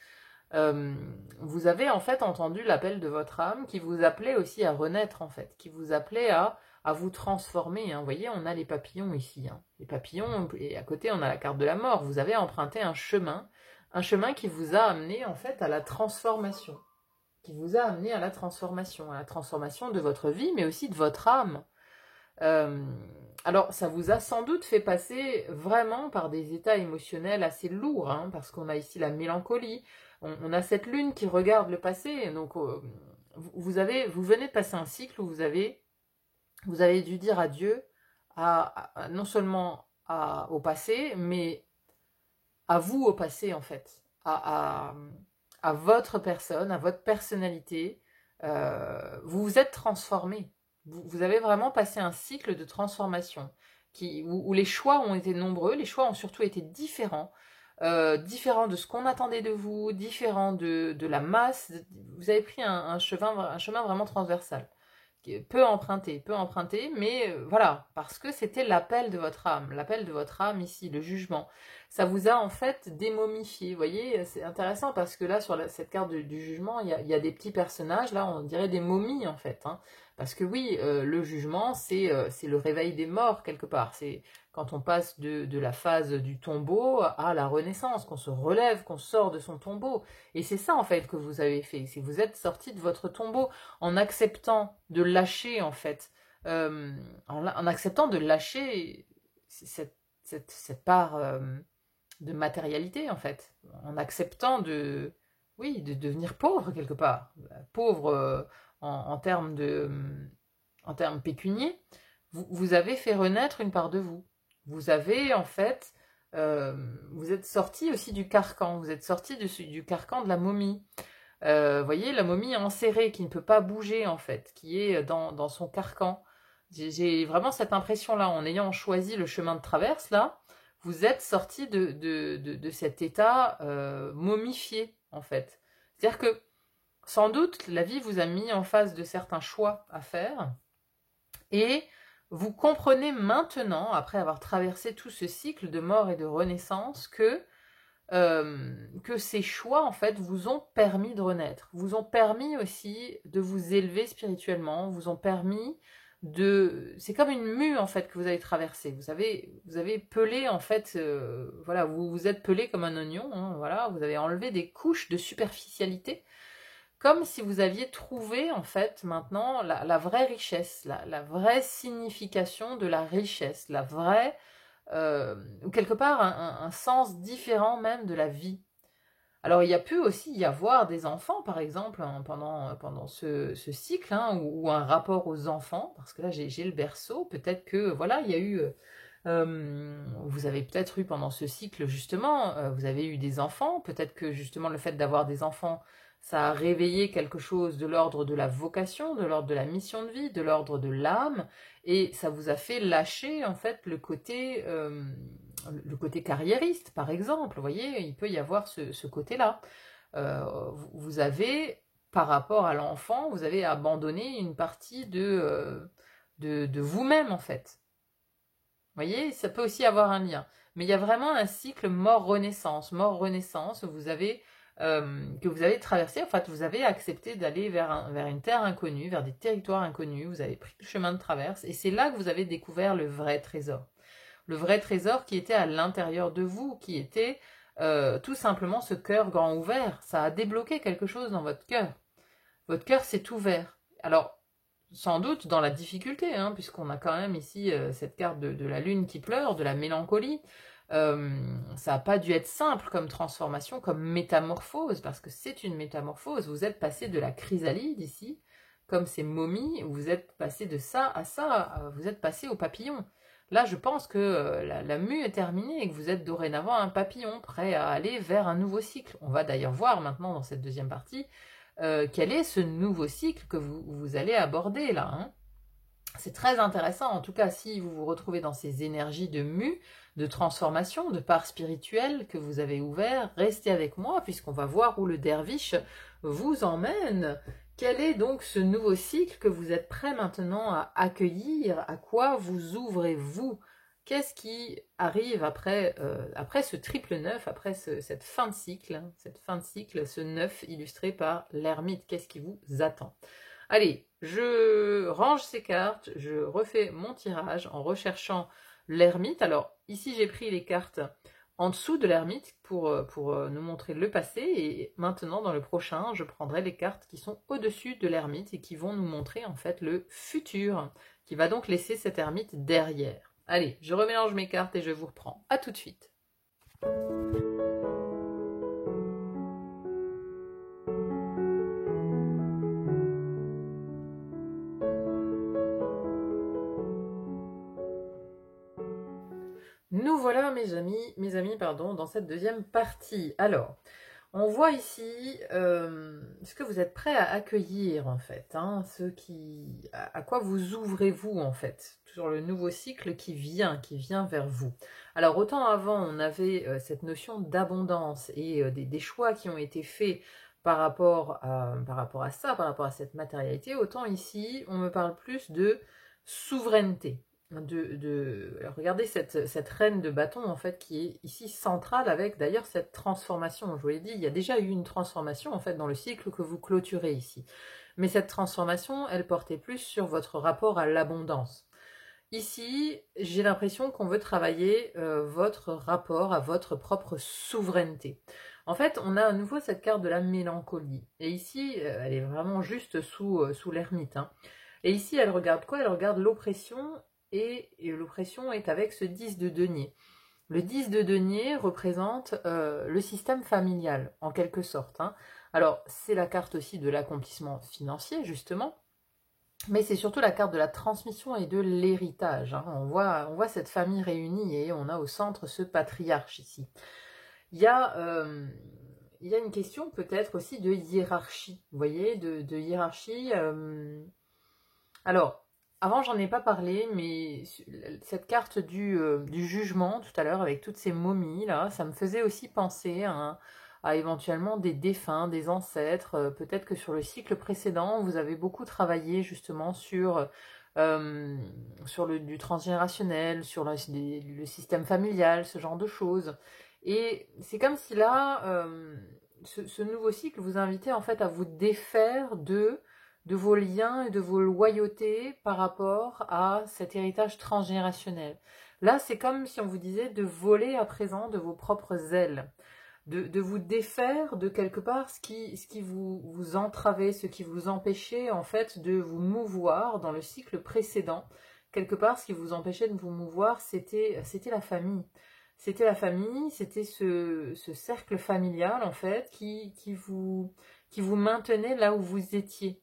Vous avez en fait entendu l'appel de votre âme qui vous appelait aussi à renaître en fait, qui vous appelait à vous transformer. Hein. Vous voyez, on a les papillons ici. Hein. Les papillons, et à côté on a la carte de la mort. Vous avez emprunté un chemin qui vous a amené en fait à la transformation. Qui vous a amené à la transformation de votre vie, mais aussi de votre âme. Alors, ça vous a sans doute fait passer vraiment par des états émotionnels assez lourds, hein, parce qu'on a ici la mélancolie, on a cette lune qui regarde le passé, donc vous venez de passer un cycle où vous avez dû dire adieu non seulement au passé, mais à vous au passé en fait, à votre personne, à votre personnalité. Vous vous êtes transformé. Vous avez vraiment passé un cycle de transformation où les choix ont été nombreux, les choix ont surtout été différents, différents de ce qu'on attendait de vous, différents de la masse. Vous avez pris un chemin vraiment transversal peut emprunter, mais voilà, parce que c'était l'appel de votre âme ici, le jugement. Ça vous a en fait démomifié, vous voyez, c'est intéressant parce que là, sur cette carte du jugement, il y a des petits personnages, là, on dirait des momies en fait, hein. Parce que oui, le jugement, c'est le réveil des morts quelque part, c'est quand on passe de la phase du tombeau à la renaissance, qu'on se relève, qu'on sort de son tombeau. Et c'est ça en fait que vous avez fait, c'est que vous êtes sorti de votre tombeau en acceptant de lâcher en fait, en acceptant de lâcher cette part de matérialité en fait, en acceptant oui, de devenir pauvre quelque part, pauvre en termes en termes pécuniers. Vous avez fait renaître une part de vous. Vous avez en fait, vous êtes sorti aussi du carcan, vous êtes sorti du carcan de la momie. Voyez, la momie enserrée qui ne peut pas bouger en fait, qui est dans son carcan. J'ai vraiment cette impression-là, en ayant choisi le chemin de traverse, là, vous êtes sorti de cet état momifié en fait. C'est-à-dire que sans doute, la vie vous a mis en face de certains choix à faire et vous comprenez maintenant, après avoir traversé tout ce cycle de mort et de renaissance, que ces choix, en fait, vous ont permis de renaître, vous ont permis aussi de vous élever spirituellement, vous ont permis de... C'est comme une mue, en fait, que vous avez traversée. Vous avez pelé, en fait, voilà, vous vous êtes pelé comme un oignon, hein, voilà, vous avez enlevé des couches de superficialité, comme si vous aviez trouvé, en fait, maintenant, la vraie richesse, la vraie signification de la richesse, la vraie... ou quelque part un sens différent même de la vie. Alors il y a pu aussi y avoir des enfants, par exemple, hein, pendant ce cycle, hein, ou un rapport aux enfants, parce que là j'ai le berceau, peut-être que, voilà, il y a eu... vous avez peut-être eu pendant ce cycle, justement, vous avez eu des enfants, peut-être que justement le fait d'avoir des enfants, ça a réveillé quelque chose de l'ordre de la vocation, de l'ordre de la mission de vie, de l'ordre de l'âme, et ça vous a fait lâcher en fait le côté carriériste, par exemple. Vous voyez, il peut y avoir ce côté-là. Vous avez, par rapport à l'enfant, vous avez abandonné une partie de vous-même en fait. Vous voyez, ça peut aussi avoir un lien. Mais il y a vraiment un cycle mort-renaissance. Mort-renaissance, que vous avez traversé. En fait, vous avez accepté d'aller vers une terre inconnue, vers des territoires inconnus. Vous avez pris le chemin de traverse. Et c'est là que vous avez découvert le vrai trésor. Le vrai trésor qui était à l'intérieur de vous, qui était tout simplement ce cœur grand ouvert. Ça a débloqué quelque chose dans votre cœur. Votre cœur s'est ouvert. Alors, sans doute dans la difficulté, hein, puisqu'on a quand même ici cette carte de la lune qui pleure, de la mélancolie. Ça n'a pas dû être simple comme transformation, comme métamorphose, parce que c'est une métamorphose. Vous êtes passé de la chrysalide ici, comme ces momies, vous êtes passé de ça à ça, vous êtes passé au papillon. Là, je pense que la mue est terminée et que vous êtes dorénavant un papillon prêt à aller vers un nouveau cycle. On va d'ailleurs voir maintenant dans cette deuxième partie quel est ce nouveau cycle que vous allez aborder là, hein. C'est très intéressant, en tout cas si vous vous retrouvez dans ces énergies de mue, de transformation, de part spirituelle que vous avez ouvert, restez avec moi puisqu'on va voir où le derviche vous emmène. Quel est donc ce nouveau cycle que vous êtes prêt maintenant à accueillir? À quoi vous ouvrez-vous? Qu'est-ce qui arrive après ce triple neuf, après cette fin de cycle, ce neuf illustré par l'ermite? Qu'est-ce qui vous attend? Allez, je range ces cartes, je refais mon tirage en recherchant l'ermite. Alors, ici, j'ai pris les cartes en dessous de l'ermite pour nous montrer le passé. Et maintenant, dans le prochain, je prendrai les cartes qui sont au-dessus de l'ermite et qui vont nous montrer en fait le futur, qui va donc laisser cette ermite derrière. Allez, je remélange mes cartes et je vous reprends. À tout de suite. Nous voilà mes amis, pardon, dans cette deuxième partie. Alors, on voit ici ce que vous êtes prêts à accueillir en fait, hein, à quoi vous ouvrez-vous en fait, sur le nouveau cycle qui vient vers vous. Alors autant avant on avait cette notion d'abondance et des choix qui ont été faits par rapport à ça, par rapport à cette matérialité, autant ici, on me parle plus de souveraineté. Alors regardez cette reine de bâton, en fait, qui est ici centrale avec, d'ailleurs, cette transformation. Je vous l'ai dit, il y a déjà eu une transformation, en fait, dans le cycle que vous clôturez ici. Mais cette transformation, elle portait plus sur votre rapport à l'abondance. Ici, j'ai l'impression qu'on veut travailler votre rapport à votre propre souveraineté. En fait, on a à nouveau cette carte de la mélancolie. Et ici, elle est vraiment juste sous l'ermite. Hein. Et ici, elle regarde quoi? Elle regarde l'oppression, et l'oppression est avec ce 10 de denier. Le 10 de denier représente le système familial, en quelque sorte. Hein. Alors, c'est la carte aussi de l'accomplissement financier, justement. Mais c'est surtout la carte de la transmission et de l'héritage. Hein. On voit cette famille réunie et on a au centre ce patriarche ici. Il y a une question peut-être aussi de hiérarchie. Vous voyez, de hiérarchie. Alors, avant j'en ai pas parlé, mais cette carte du jugement tout à l'heure avec toutes ces momies là, ça me faisait aussi penser à éventuellement des défunts, des ancêtres. Peut-être que sur le cycle précédent, vous avez beaucoup travaillé justement sur du transgénérationnel, sur le système familial, ce genre de choses. Et c'est comme si là, ce nouveau cycle vous invitait en fait à vous défaire de vos liens et de vos loyautés par rapport à cet héritage transgénérationnel. Là, c'est comme si on vous disait de voler à présent de vos propres ailes, de vous défaire de quelque part ce qui vous entravait, ce qui vous empêchait en fait de vous mouvoir dans le cycle précédent. Quelque part, ce qui vous empêchait de vous mouvoir, c'était la famille. C'était la famille, c'était ce cercle familial en fait qui vous maintenait là où vous étiez.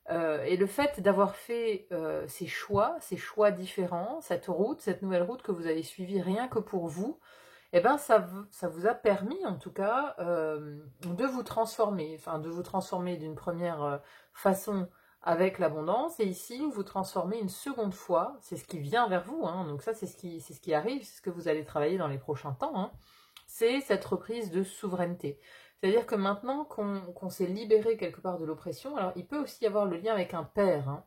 Et le fait d'avoir fait ces choix différents, cette nouvelle route que vous avez suivie rien que pour vous, eh ben ça vous a permis en tout cas de vous transformer d'une première façon avec l'abondance, et ici vous transformez une seconde fois, c'est ce qui vient vers vous, hein, donc ça c'est ce qui arrive, c'est ce que vous allez travailler dans les prochains temps, hein, c'est cette reprise de souveraineté. C'est-à-dire que maintenant qu'on s'est libéré quelque part de l'oppression, alors il peut aussi y avoir le lien avec un père, hein.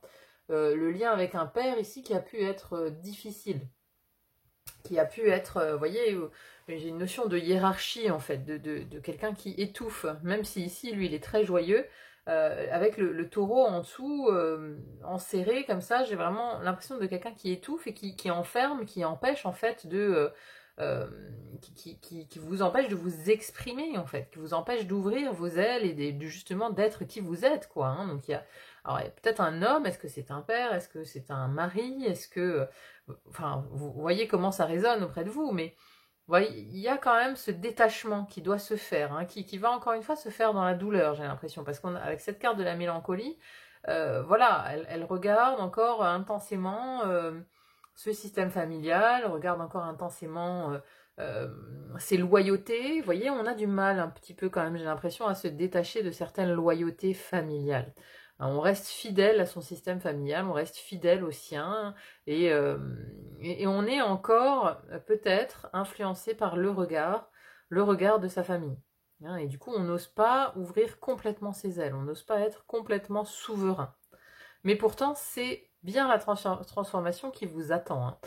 Le lien avec un père ici qui a pu être difficile, qui a pu être, vous voyez, j'ai une notion de hiérarchie en fait, de quelqu'un qui étouffe, même si ici lui il est très joyeux, avec le taureau en dessous, enserré comme ça, j'ai vraiment l'impression de quelqu'un qui étouffe et qui enferme, qui empêche en fait euh, qui vous empêche de vous exprimer en fait, qui vous empêche d'ouvrir vos ailes et justement d'être qui vous êtes quoi. Hein. Donc il y a peut-être un homme, est-ce que c'est un père, est-ce que c'est un mari, est-ce que, enfin vous voyez comment ça résonne auprès de vous, mais voyez, il y a quand même ce détachement qui doit se faire, hein, qui va encore une fois se faire dans la douleur, j'ai l'impression, parce qu'avec cette carte de la mélancolie, voilà, elle regarde encore intensément ce système familial, regarde encore intensément ses loyautés. Vous voyez, on a du mal un petit peu quand même, j'ai l'impression, à se détacher de certaines loyautés familiales. On reste fidèle à son système familial, on reste fidèle au sien, et on est encore peut-être influencé par le regard de sa famille. Hein, et du coup, on n'ose pas ouvrir complètement ses ailes, on n'ose pas être complètement souverain. Mais pourtant, c'est bien la transformation qui vous attend. Hein.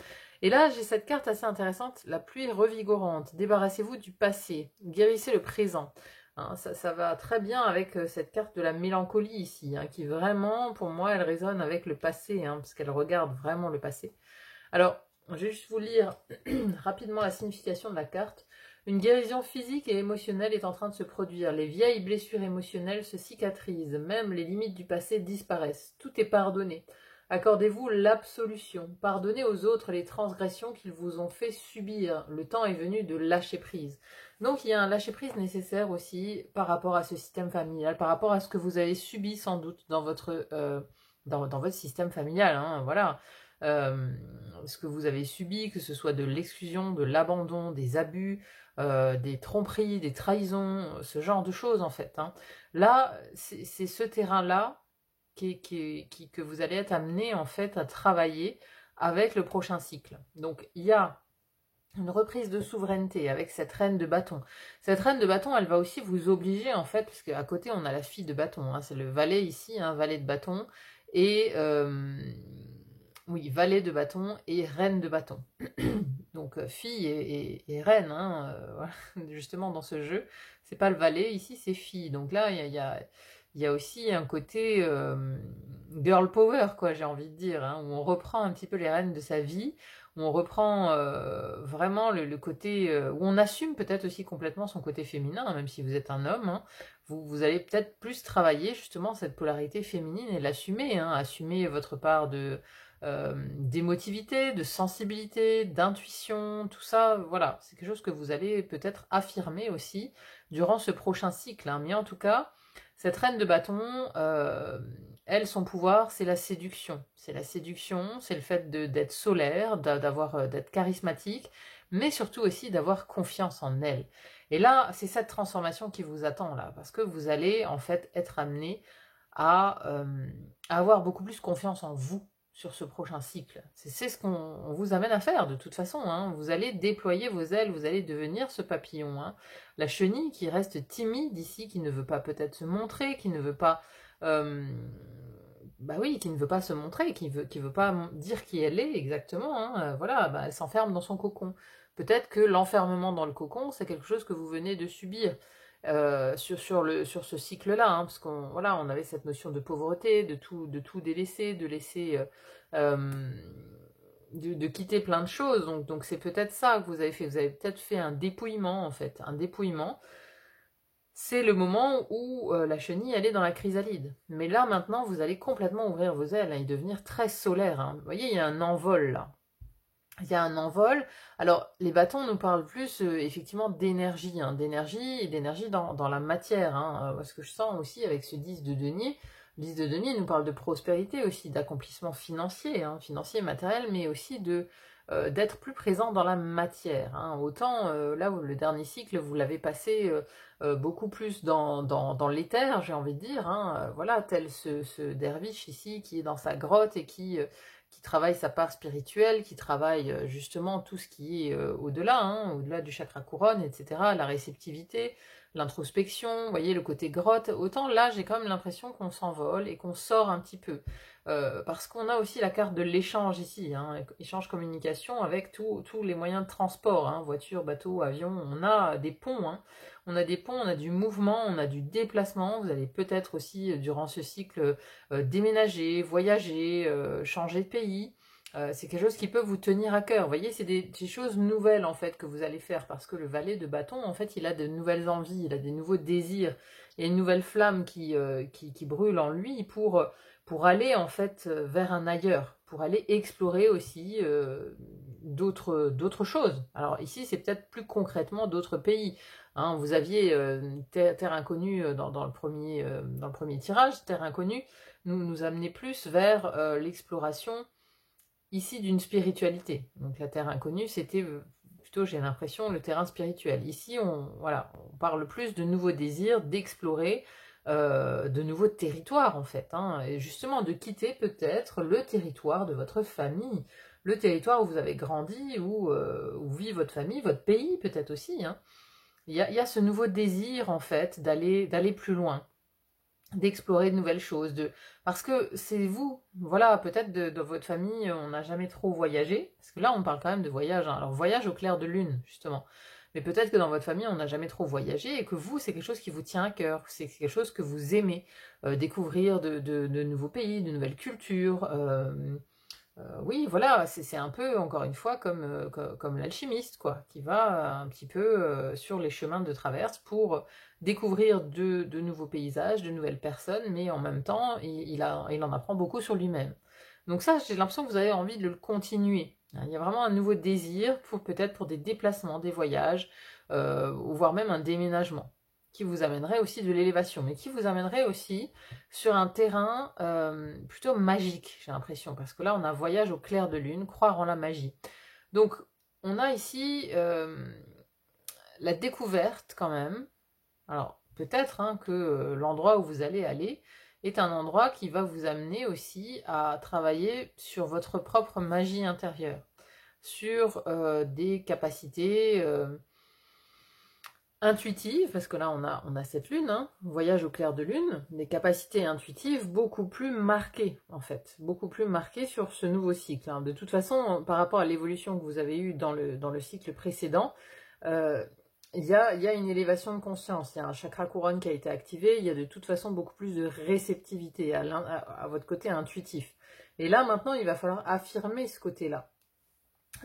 Et là, j'ai cette carte assez intéressante, la pluie revigorante. Débarrassez-vous du passé, guérissez le présent. Hein, ça va très bien avec cette carte de la mélancolie ici, hein, qui vraiment, pour moi, elle résonne avec le passé, hein, parce qu'elle regarde vraiment le passé. Alors, je vais juste vous lire rapidement la signification de la carte. Une guérison physique et émotionnelle est en train de se produire. Les vieilles blessures émotionnelles se cicatrisent. Même les limites du passé disparaissent. Tout est pardonné. Accordez-vous l'absolution. Pardonnez aux autres les transgressions qu'ils vous ont fait subir. Le temps est venu de lâcher prise. Donc il y a un lâcher prise nécessaire aussi par rapport à ce système familial, par rapport à ce que vous avez subi sans doute dans votre système familial. Hein, voilà. Ce que vous avez subi, que ce soit de l'exclusion, de l'abandon, des abus, des tromperies, des trahisons, ce genre de choses en fait. Hein. Là, c'est ce terrain-là que vous allez être amené en fait à travailler avec le prochain cycle. Donc il y a une reprise de souveraineté avec cette reine de bâton. Cette reine de bâton, elle va aussi vous obliger, en fait, parce qu'à côté, on a la fille de bâton, hein, c'est le valet ici, valet de bâton, et... oui, valet de bâton et reine de bâton. Donc fille et reine, voilà, justement dans ce jeu. C'est pas le valet, ici c'est fille. Donc là, il y a aussi un côté girl power, quoi, j'ai envie de dire, où on reprend un petit peu les rênes de sa vie, où on reprend vraiment le côté, où on assume peut-être aussi complètement son côté féminin, même si vous êtes un homme, vous allez peut-être plus travailler justement cette polarité féminine et l'assumer, assumer votre part d'émotivité, de sensibilité, d'intuition, tout ça, voilà, c'est quelque chose que vous allez peut-être affirmer aussi durant ce prochain cycle, mais en tout cas, cette reine de bâton, elle, son pouvoir, c'est la séduction. C'est la séduction, c'est le fait d'être solaire, d'être charismatique, mais surtout aussi d'avoir confiance en elle. Et là, c'est cette transformation qui vous attend, là, parce que vous allez, en fait, être amené à avoir beaucoup plus confiance en vous sur ce prochain cycle. C'est ce qu'on vous amène à faire, de toute façon. Vous allez déployer vos ailes, vous allez devenir ce papillon. La chenille qui reste timide ici, qui ne veut pas peut-être se montrer, qui ne veut pas... bah oui, qui ne veut pas se montrer, qui veut pas dire qui elle est exactement. Voilà, elle s'enferme dans son cocon. Peut-être que l'enfermement dans le cocon, c'est quelque chose que vous venez de subir sur ce cycle-là, parce qu'on voilà, on avait cette notion de pauvreté, de tout délaisser, de laisser, de quitter plein de choses. Donc c'est peut-être ça que vous avez fait. Vous avez peut-être fait un dépouillement en fait, un dépouillement. C'est le moment où la chenille, elle est dans la chrysalide. Mais là, maintenant, vous allez complètement ouvrir vos ailes et devenir très solaire. Vous voyez, il y a un envol, là. Il y a un envol. Alors, les bâtons nous parlent plus, effectivement, d'énergie. D'énergie et d'énergie dans la matière. Ce que je sens aussi avec ce 10 de denier. Le 10 de denier nous parle de prospérité aussi, d'accomplissement financier, financier, matériel, mais aussi d'être plus présent dans la matière. Autant, là, le dernier cycle, vous l'avez passé beaucoup plus dans l'éther, j'ai envie de dire. Voilà, tel ce derviche ici qui est dans sa grotte et qui travaille sa part spirituelle, qui travaille justement tout ce qui est au-delà, au-delà du chakra couronne, etc., la réceptivité, l'introspection, vous voyez, le côté grotte. Autant là, j'ai quand même l'impression qu'on s'envole et qu'on sort un petit peu. Parce qu'on a aussi la carte de l'échange ici, échange communication avec tous les moyens de transport, voiture, bateau, avion, on a des ponts, on a des ponts, on a du mouvement, on a du déplacement, vous allez peut-être aussi, durant ce cycle, déménager, voyager, changer de pays, c'est quelque chose qui peut vous tenir à cœur, vous voyez, c'est des choses nouvelles en fait que vous allez faire, parce que le valet de bâton, en fait, il a de nouvelles envies, il a des nouveaux désirs, et une nouvelle flamme qui brûle en lui pour aller en fait vers un ailleurs, pour aller explorer aussi d'autres choses. Alors ici, c'est peut-être plus concrètement d'autres pays. Vous aviez Terre Inconnue dans le premier tirage. Terre Inconnue nous amenait plus vers l'exploration ici d'une spiritualité. Donc la Terre Inconnue, c'était plutôt, j'ai l'impression, le terrain spirituel. Ici, on parle plus de nouveaux désirs, d'explorer de nouveaux territoires en fait, et justement de quitter peut-être le territoire de votre famille, le territoire où vous avez grandi, où vit votre famille, votre pays peut-être aussi. Il y a ce nouveau désir en fait d'aller plus loin, d'explorer de nouvelles choses, parce que c'est vous, voilà, peut-être dans votre famille, on n'a jamais trop voyagé, parce que là on parle quand même de voyage, alors voyage au clair de lune, justement, mais peut-être que dans votre famille, on n'a jamais trop voyagé, et que vous, c'est quelque chose qui vous tient à cœur, c'est quelque chose que vous aimez, découvrir de nouveaux pays, de nouvelles cultures, oui, voilà, c'est un peu, encore une fois, comme l'alchimiste, quoi, qui va un petit peu sur les chemins de traverse pour découvrir de nouveaux paysages, de nouvelles personnes, mais en même temps, il en apprend beaucoup sur lui-même. Donc ça, j'ai l'impression que vous avez envie de le continuer. Il y a vraiment un nouveau désir, peut-être pour des déplacements, des voyages, ou voire même un déménagement, qui vous amènerait aussi de l'élévation, mais qui vous amènerait aussi sur un terrain plutôt magique, j'ai l'impression, parce que là, on a voyage au clair de lune, croire en la magie. Donc, on a ici la découverte quand même. Alors, peut-être que l'endroit où vous allez aller est un endroit qui va vous amener aussi à travailler sur votre propre magie intérieure, sur des capacités intuitives, parce que là on a cette lune, hein, voyage au clair de lune, des capacités intuitives beaucoup plus marquées en fait, beaucoup plus marquées sur ce nouveau cycle. Hein. De toute façon, par rapport à l'évolution que vous avez eue dans le cycle précédent, il y a une élévation de conscience, il y a un chakra couronne qui a été activé, il y a de toute façon beaucoup plus de réceptivité à votre côté intuitif. Et là maintenant il va falloir affirmer ce côté-là.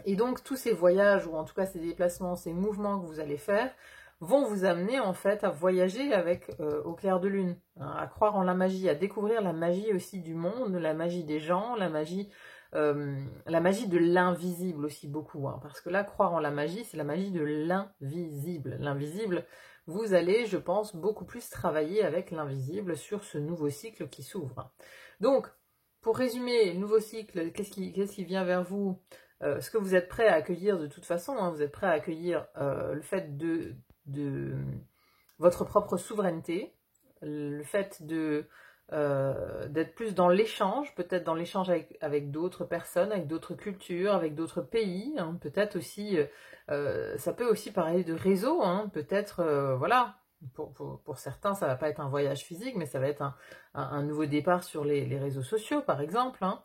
Et donc tous ces voyages, ou en tout cas ces déplacements, ces mouvements que vous allez faire, vont vous amener en fait à voyager avec au clair de lune, hein, à croire en la magie, à découvrir la magie aussi du monde, la magie des gens, la magie de l'invisible aussi beaucoup, hein, parce que là, croire en la magie, c'est la magie de l'invisible. L'invisible, vous allez, je pense, beaucoup plus travailler avec l'invisible sur ce nouveau cycle qui s'ouvre. Donc, pour résumer, le nouveau cycle, qu'est-ce qui vient vers vous? Ce que vous êtes prêt à accueillir de toute façon, hein, vous êtes prêt à accueillir le fait de votre propre souveraineté, le fait d'être plus dans l'échange, peut-être dans l'échange avec d'autres personnes, avec d'autres cultures, avec d'autres pays, hein, peut-être aussi, ça peut aussi parler de réseau, hein, peut-être, voilà, pour certains ça va pas être un voyage physique, mais ça va être un nouveau départ sur les réseaux sociaux par exemple, hein,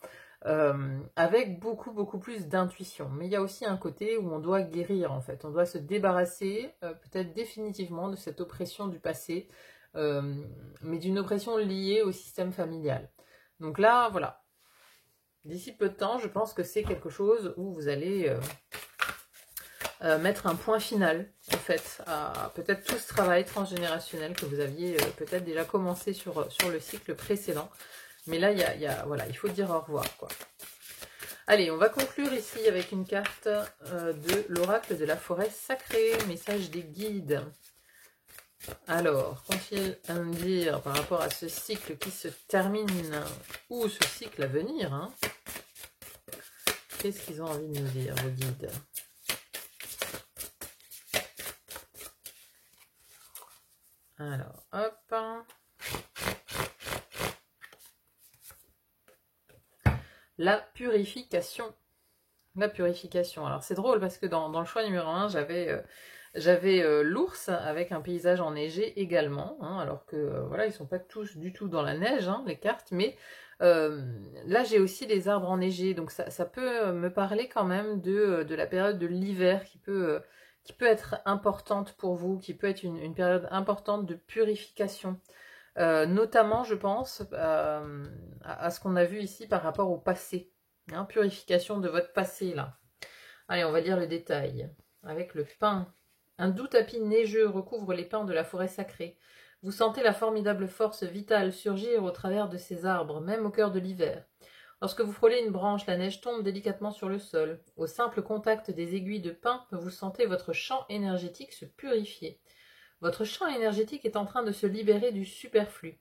avec beaucoup plus d'intuition. Mais il y a aussi un côté où on doit guérir en fait, on doit se débarrasser peut-être définitivement de cette oppression du passé, mais d'une oppression liée au système familial. Donc là, voilà, d'ici peu de temps, je pense que c'est quelque chose où vous allez mettre un point final, en fait, à peut-être tout ce travail transgénérationnel que vous aviez peut-être déjà commencé sur le cycle précédent. Mais là, voilà, il faut dire au revoir, quoi. Allez, on va conclure ici avec une carte de l'oracle de la forêt sacrée, message des guides. Alors, qu'ont-ils à me dire par rapport à ce cycle qui se termine, ou ce cycle à venir, hein? Qu'est-ce qu'ils ont envie de nous dire, vos guides? Alors, hop. La purification. La purification. Alors, c'est drôle parce que dans le choix numéro 1, j'avais l'ours avec un paysage enneigé également, hein, alors que voilà, ils sont pas tous du tout dans la neige, hein, les cartes, mais là j'ai aussi les arbres enneigés, donc ça peut me parler quand même de la période de l'hiver qui peut être importante pour vous, qui peut être une période importante de purification, notamment je pense à ce qu'on a vu ici par rapport au passé, hein, purification de votre passé là. Allez, on va lire le détail avec le pin. Un doux tapis neigeux recouvre les pins de la forêt sacrée. Vous sentez la formidable force vitale surgir au travers de ces arbres, même au cœur de l'hiver. Lorsque vous frôlez une branche, la neige tombe délicatement sur le sol. Au simple contact des aiguilles de pin, vous sentez votre champ énergétique se purifier. Votre champ énergétique est en train de se libérer du superflu.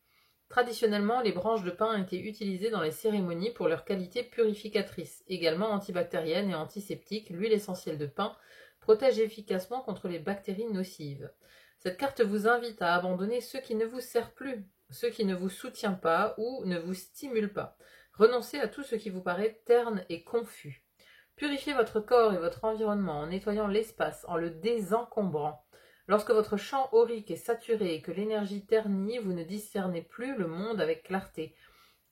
Traditionnellement, les branches de pin étaient utilisées dans les cérémonies pour leur qualité purificatrice. Également antibactérienne et antiseptique, l'huile essentielle de pin protège efficacement contre les bactéries nocives. Cette carte vous invite à abandonner ce qui ne vous sert plus, ce qui ne vous soutient pas ou ne vous stimule pas. Renoncez à tout ce qui vous paraît terne et confus. Purifiez votre corps et votre environnement en nettoyant l'espace, en le désencombrant. Lorsque votre champ aurique est saturé et que l'énergie ternit, vous ne discernez plus le monde avec clarté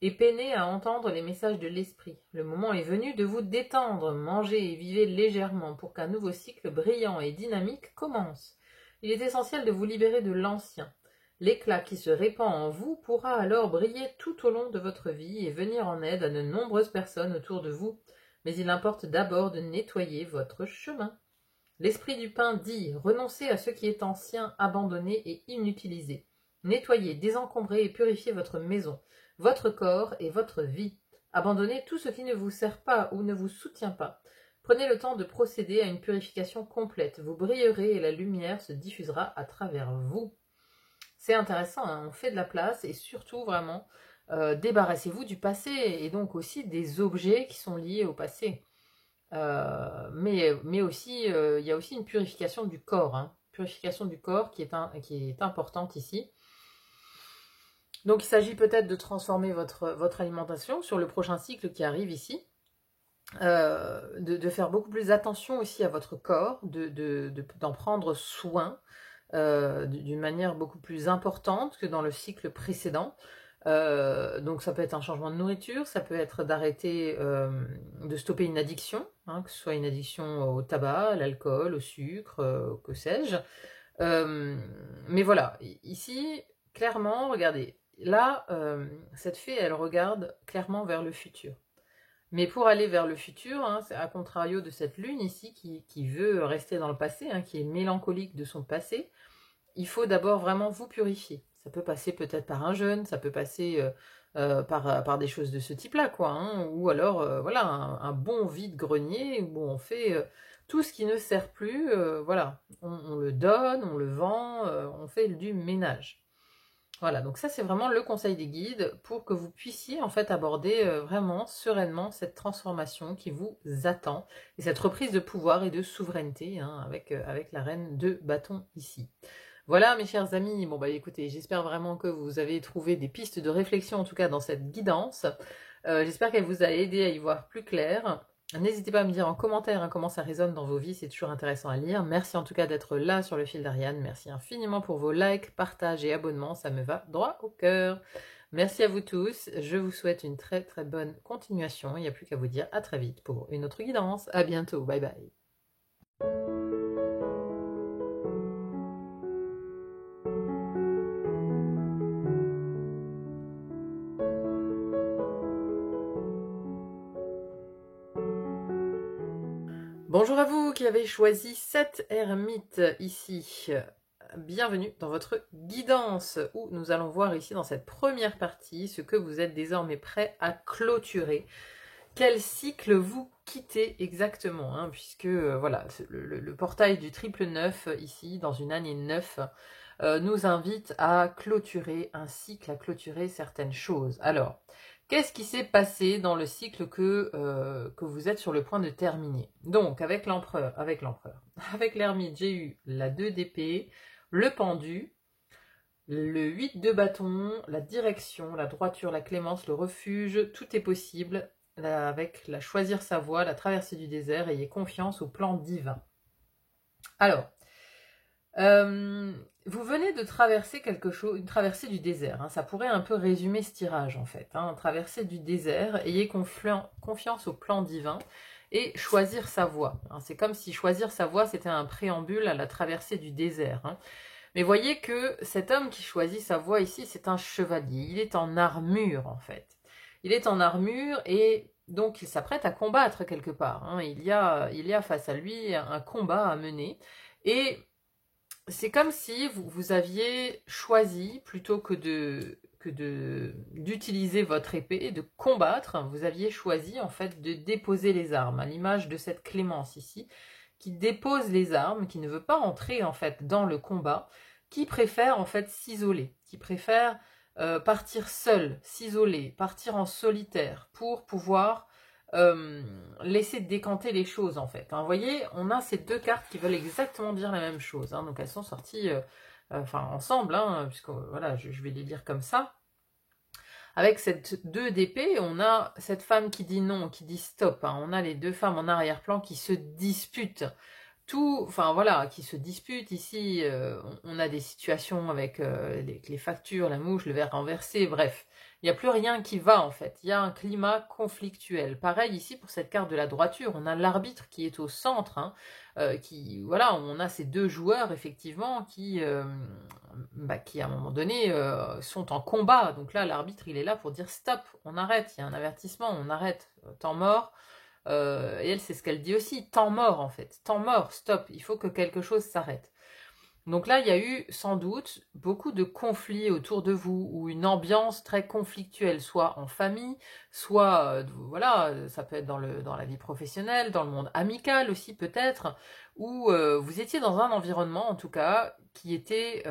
et peinez à entendre les messages de l'esprit. Le moment est venu de vous détendre, mangez et vivez légèrement pour qu'un nouveau cycle brillant et dynamique commence. Il est essentiel de vous libérer de l'ancien. L'éclat qui se répand en vous pourra alors briller tout au long de votre vie et venir en aide à de nombreuses personnes autour de vous. Mais il importe d'abord de nettoyer votre chemin. L'esprit du pain dit « Renoncez à ce qui est ancien, abandonné et inutilisé. Nettoyez, désencombrez et purifiez votre maison, votre corps et votre vie. Abandonnez tout ce qui ne vous sert pas ou ne vous soutient pas. Prenez le temps de procéder à une purification complète. Vous brillerez et la lumière se diffusera à travers vous. » C'est intéressant, hein, on fait de la place et surtout vraiment débarrassez-vous du passé et donc aussi des objets qui sont liés au passé. Mais aussi, il y a aussi une purification du corps, hein, purification du corps qui est importante ici. Donc il s'agit peut-être de transformer votre alimentation sur le prochain cycle qui arrive ici. de faire beaucoup plus attention aussi à votre corps, d'en prendre soin d'une manière beaucoup plus importante que dans le cycle précédent. Donc ça peut être un changement de nourriture, ça peut être d'arrêter, de stopper une addiction, hein, que ce soit une addiction au tabac, à l'alcool, au sucre, que sais-je. Mais voilà, ici, clairement, regardez, là, cette fée, elle regarde clairement vers le futur. Mais pour aller vers le futur, hein, c'est à contrario de cette lune ici qui veut rester dans le passé, hein, qui est mélancolique de son passé, il faut d'abord vraiment vous purifier. Ça peut passer peut-être par un jeûne, ça peut passer par des choses de ce type-là, quoi. Hein, ou alors, voilà, un bon vide-grenier où on fait tout ce qui ne sert plus, voilà. On le donne, on le vend, on fait du ménage. Voilà, donc ça c'est vraiment le conseil des guides pour que vous puissiez en fait aborder vraiment sereinement cette transformation qui vous attend et cette reprise de pouvoir et de souveraineté, hein, avec la reine de bâton ici. Voilà mes chers amis, bon bah écoutez, j'espère vraiment que vous avez trouvé des pistes de réflexion en tout cas dans cette guidance. J'espère qu'elle vous a aidé à y voir plus clair. N'hésitez pas à me dire en commentaire, hein, comment ça résonne dans vos vies, c'est toujours intéressant à lire. Merci en tout cas d'être là sur le fil d'Ariane. Merci infiniment pour vos likes, partages et abonnements, ça me va droit au cœur. Merci à vous tous, je vous souhaite une très très bonne continuation. Il n'y a plus qu'à vous dire à très vite pour une autre guidance. À bientôt, bye bye. Bonjour à vous qui avez choisi cette ermite ici. Bienvenue dans votre guidance où nous allons voir ici dans cette première partie ce que vous êtes désormais prêt à clôturer. Quel cycle vous quittez exactement, hein, puisque voilà, le portail du triple 9 ici dans une année 9 nous invite à clôturer un cycle, à clôturer certaines choses. Alors, qu'est-ce qui s'est passé dans le cycle que vous êtes sur le point de terminer? Donc, avec l'empereur, avec l'ermite, j'ai eu la 2 d'épée, le pendu, le 8 de bâton, la direction, la droiture, la clémence, le refuge, tout est possible avec la choisir sa voie, la traversée du désert, ayez confiance au plan divin. Alors, vous venez de traverser quelque chose, une traversée du désert, hein, ça pourrait un peu résumer ce tirage en fait, hein, traversée du désert, ayez confiance au plan divin et choisir sa voie. Hein, c'est comme si choisir sa voie c'était un préambule à la traversée du désert. Hein. Mais voyez que cet homme qui choisit sa voie ici, c'est un chevalier, il est en armure en fait. Il est en armure et donc il s'apprête à combattre quelque part. Hein. Il y a face à lui un combat à mener et c'est comme si vous aviez choisi, plutôt que d'utiliser votre épée, de combattre, vous aviez choisi en fait de déposer les armes, à l'image de cette Clémence ici, qui dépose les armes, qui ne veut pas entrer en fait dans le combat, qui préfère en fait s'isoler, qui préfère partir seul, s'isoler, partir en solitaire, pour pouvoir laisser décanter les choses en fait. Hein. Vous voyez, on a ces deux cartes qui veulent exactement dire la même chose. Hein. Donc elles sont sorties ensemble, hein, puisque voilà, je vais les lire comme ça. Avec cette 2 d'épée, on a cette femme qui dit non, qui dit stop. Hein. On a les deux femmes en arrière-plan qui se disputent. Enfin voilà, qui se disputent. Ici, on a des situations avec les factures, la mouche, le verre renversé, bref. Il n'y a plus rien qui va en fait, il y a un climat conflictuel. Pareil ici pour cette carte de la droiture, on a l'arbitre qui est au centre, hein, voilà, on a ces deux joueurs effectivement qui à un moment donné sont en combat. Donc là l'arbitre il est là pour dire stop, on arrête, il y a un avertissement, on arrête, temps mort. Et elle c'est ce qu'elle dit aussi, temps mort en fait, temps mort, stop, il faut que quelque chose s'arrête. Donc là, il y a eu sans doute beaucoup de conflits autour de vous, ou une ambiance très conflictuelle, soit en famille, soit, voilà, ça peut être dans la vie professionnelle, dans le monde amical aussi peut-être, où vous étiez dans un environnement, en tout cas, qui était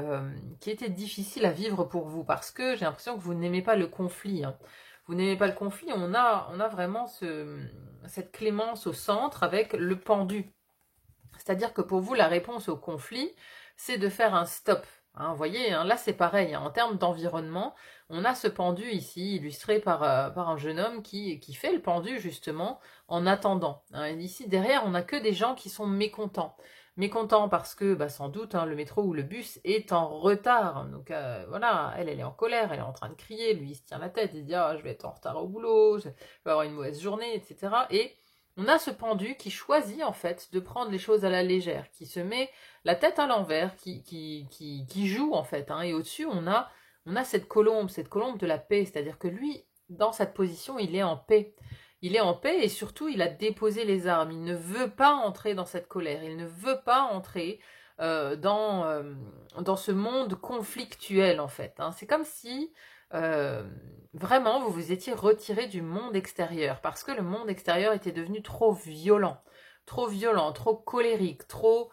difficile à vivre pour vous, parce que j'ai l'impression que vous n'aimez pas le conflit. Hein. Vous n'aimez pas le conflit, on a vraiment cette clémence au centre avec le pendu. C'est-à-dire que pour vous, la réponse au conflit, c'est de faire un stop. Hein, vous voyez, hein, là c'est pareil, hein, en termes d'environnement, on a ce pendu ici, illustré par un jeune homme qui fait le pendu justement en attendant. Hein. Et ici derrière, on n'a que des gens qui sont mécontents. Mécontents parce que, bah, sans doute, hein, le métro ou le bus est en retard. Donc voilà, elle est en colère, elle est en train de crier, lui il se tient la tête, il dit ah, je vais être en retard au boulot, je vais avoir une mauvaise journée, etc. Et on a ce pendu qui choisit en fait de prendre les choses à la légère, qui se met la tête à l'envers, qui joue en fait. Hein, et au-dessus, on a cette colombe de la paix. C'est-à-dire que lui, dans cette position, il est en paix. Il est en paix et surtout, il a déposé les armes. Il ne veut pas entrer dans cette colère. Il ne veut pas entrer dans ce monde conflictuel en fait. Hein. C'est comme si euh, vraiment vous vous étiez retiré du monde extérieur parce que le monde extérieur était devenu trop violent, trop colérique, trop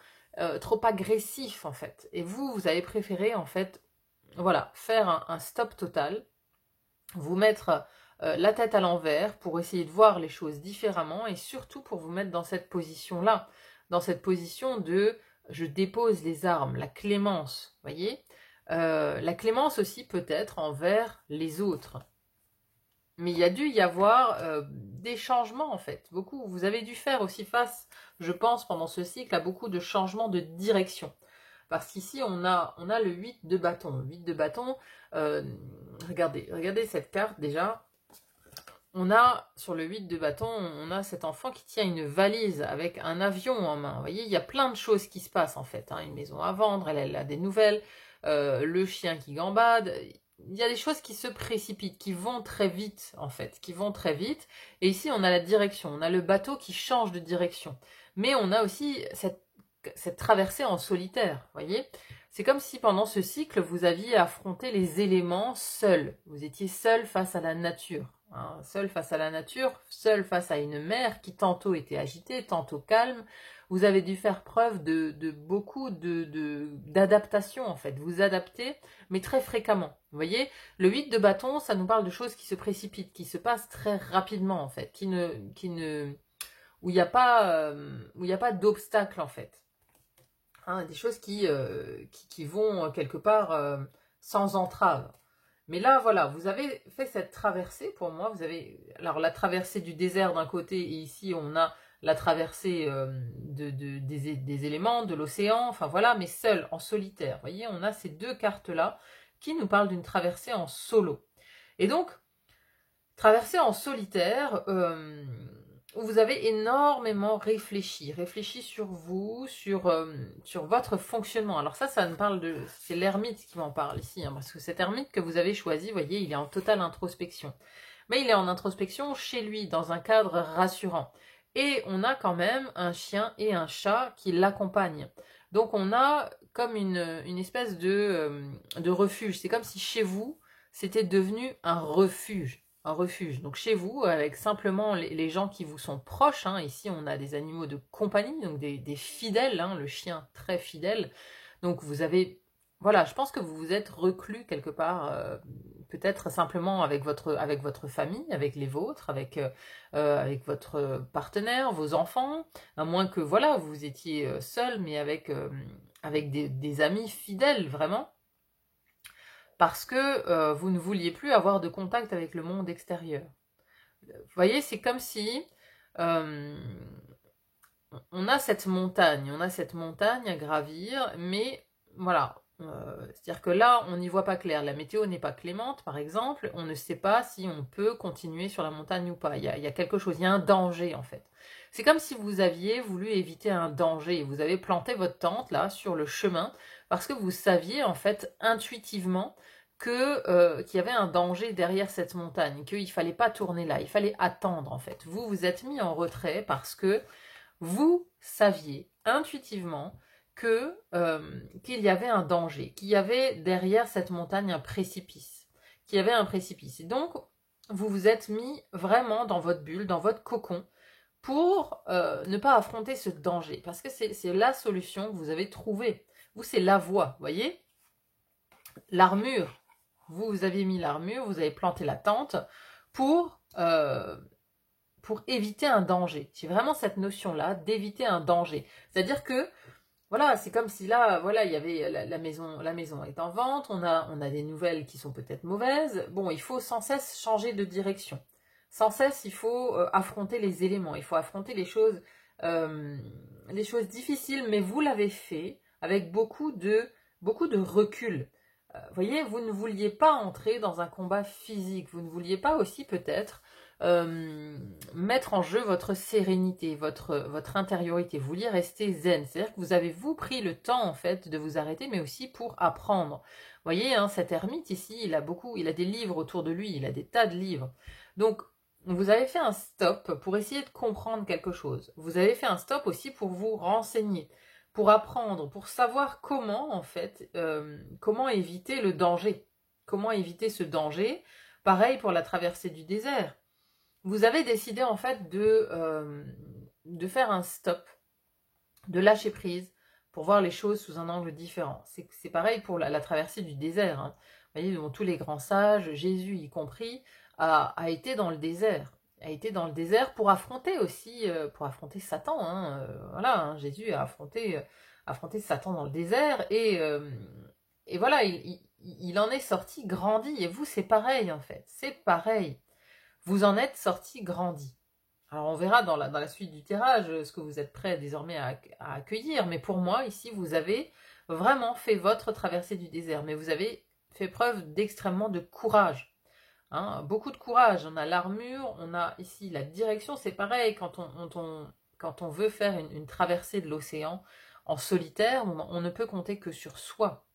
agressif en fait. Et vous avez préféré en fait, voilà, faire un stop total, vous mettre la tête à l'envers pour essayer de voir les choses différemment et surtout pour vous mettre dans cette position-là, dans cette position de je dépose les armes, la clémence, voyez. La clémence aussi peut-être envers les autres. Mais il y a dû y avoir des changements en fait. Beaucoup, vous avez dû faire aussi face, je pense, pendant ce cycle, à beaucoup de changements de direction. Parce qu'ici, on a le 8 de bâton. Le 8 de bâton, regardez cette carte déjà. On a, sur le 8 de bâton, on a cet enfant qui tient une valise avec un avion en main. Vous voyez, il y a plein de choses qui se passent en fait. Hein. Une maison à vendre, elle a des nouvelles, le chien qui gambade. Il y a des choses qui se précipitent, qui vont très vite en fait, qui vont très vite. Et ici, on a la direction, on a le bateau qui change de direction. Mais on a aussi cette traversée en solitaire, vous voyez. C'est comme si pendant ce cycle, vous aviez affronté les éléments seul. Vous étiez seul face à la nature. Hein, seul face à la nature, seul face à une mer qui tantôt était agitée, tantôt calme. Vous avez dû faire preuve de beaucoup d'adaptation en fait. Vous adaptez, mais très fréquemment. Vous voyez, le 8 de bâton, ça nous parle de choses qui se précipitent, qui se passent très rapidement en fait, où il n'y a pas d'obstacle en fait. Hein, des choses qui vont quelque part sans entrave. Mais là, voilà, vous avez fait cette traversée, pour moi, vous avez, alors la traversée du désert d'un côté, et ici on a la traversée des éléments, de l'océan, enfin voilà, mais seul, en solitaire. Vous voyez, on a ces deux cartes-là qui nous parlent d'une traversée en solo. Et donc, traversée en solitaire, où vous avez énormément réfléchi sur vous, sur votre fonctionnement. Alors ça nous parle de... C'est l'ermite qui m'en parle ici, hein, parce que cet ermite que vous avez choisi, vous voyez, il est en totale introspection. Mais il est en introspection chez lui, dans un cadre rassurant. Et on a quand même un chien et un chat qui l'accompagnent. Donc on a comme une espèce de refuge. C'est comme si chez vous, c'était devenu un refuge. Un refuge. Donc chez vous, avec simplement les gens qui vous sont proches, hein, ici on a des animaux de compagnie, donc des fidèles, hein, le chien très fidèle. Donc vous avez, voilà, je pense que vous vous êtes reclus quelque part, peut-être simplement avec votre famille, avec les vôtres, avec votre partenaire, vos enfants, à moins que voilà, vous étiez seul, mais avec des amis fidèles, vraiment. Parce que vous ne vouliez plus avoir de contact avec le monde extérieur. Vous voyez, c'est comme si on a cette montagne à gravir, mais voilà, c'est-à-dire que là, on n'y voit pas clair. La météo n'est pas clémente, par exemple, on ne sait pas si on peut continuer sur la montagne ou pas. Il y a quelque chose, il y a un danger en fait. C'est comme si vous aviez voulu éviter un danger. Vous avez planté votre tente là sur le chemin parce que vous saviez en fait intuitivement qu'il y avait un danger derrière cette montagne, qu'il ne fallait pas tourner là, il fallait attendre en fait. Vous vous êtes mis en retrait parce que vous saviez intuitivement qu'il y avait un danger, qu'il y avait derrière cette montagne un précipice, qu'il y avait un précipice. Et donc, vous vous êtes mis vraiment dans votre bulle, dans votre cocon, pour ne pas affronter ce danger. Parce que c'est la solution que vous avez trouvée. Vous, c'est la voie, vous voyez. L'armure, vous avez mis l'armure, vous avez planté la tente pour éviter un danger. J'ai vraiment cette notion-là d'éviter un danger. C'est-à-dire que voilà, c'est comme si là, voilà, il y avait la maison est en vente, on a des nouvelles qui sont peut-être mauvaises. Bon, il faut sans cesse changer de direction. Sans cesse, il faut affronter les éléments, il faut affronter les choses difficiles, mais vous l'avez fait avec beaucoup de recul. Voyez, vous ne vouliez pas entrer dans un combat physique, vous ne vouliez pas aussi peut-être mettre en jeu votre sérénité, votre intériorité. Vous vouliez rester zen. C'est-à-dire que vous avez vous pris le temps en fait de vous arrêter, mais aussi pour apprendre. Vous voyez, hein, cet ermite ici, il a des livres autour de lui, il a des tas de livres. Donc, vous avez fait un stop pour essayer de comprendre quelque chose. Vous avez fait un stop aussi pour vous renseigner, pour apprendre, pour savoir comment en fait, comment éviter le danger. Comment éviter ce danger. Pareil pour la traversée du désert. Vous avez décidé en fait de faire un stop, de lâcher prise pour voir les choses sous un angle différent. C'est pareil pour la traversée du désert. Hein. Vous voyez, tous les grands sages, Jésus y compris, a été dans le désert. A été dans le désert pour affronter aussi, pour affronter Satan. Hein. Voilà, hein, Jésus a affronté Satan dans le désert et voilà, il en est sorti grandi. Et vous, c'est pareil en fait. C'est pareil. Vous en êtes sorti grandi. Alors on verra dans la suite du tirage ce que vous êtes prêts désormais à accueillir. Mais pour moi, ici, vous avez vraiment fait votre traversée du désert. Mais vous avez fait preuve d'extrêmement de courage. Hein, beaucoup de courage. On a l'armure, on a ici la direction. C'est pareil quand on veut faire une traversée de l'océan en solitaire, on ne peut compter que sur soi.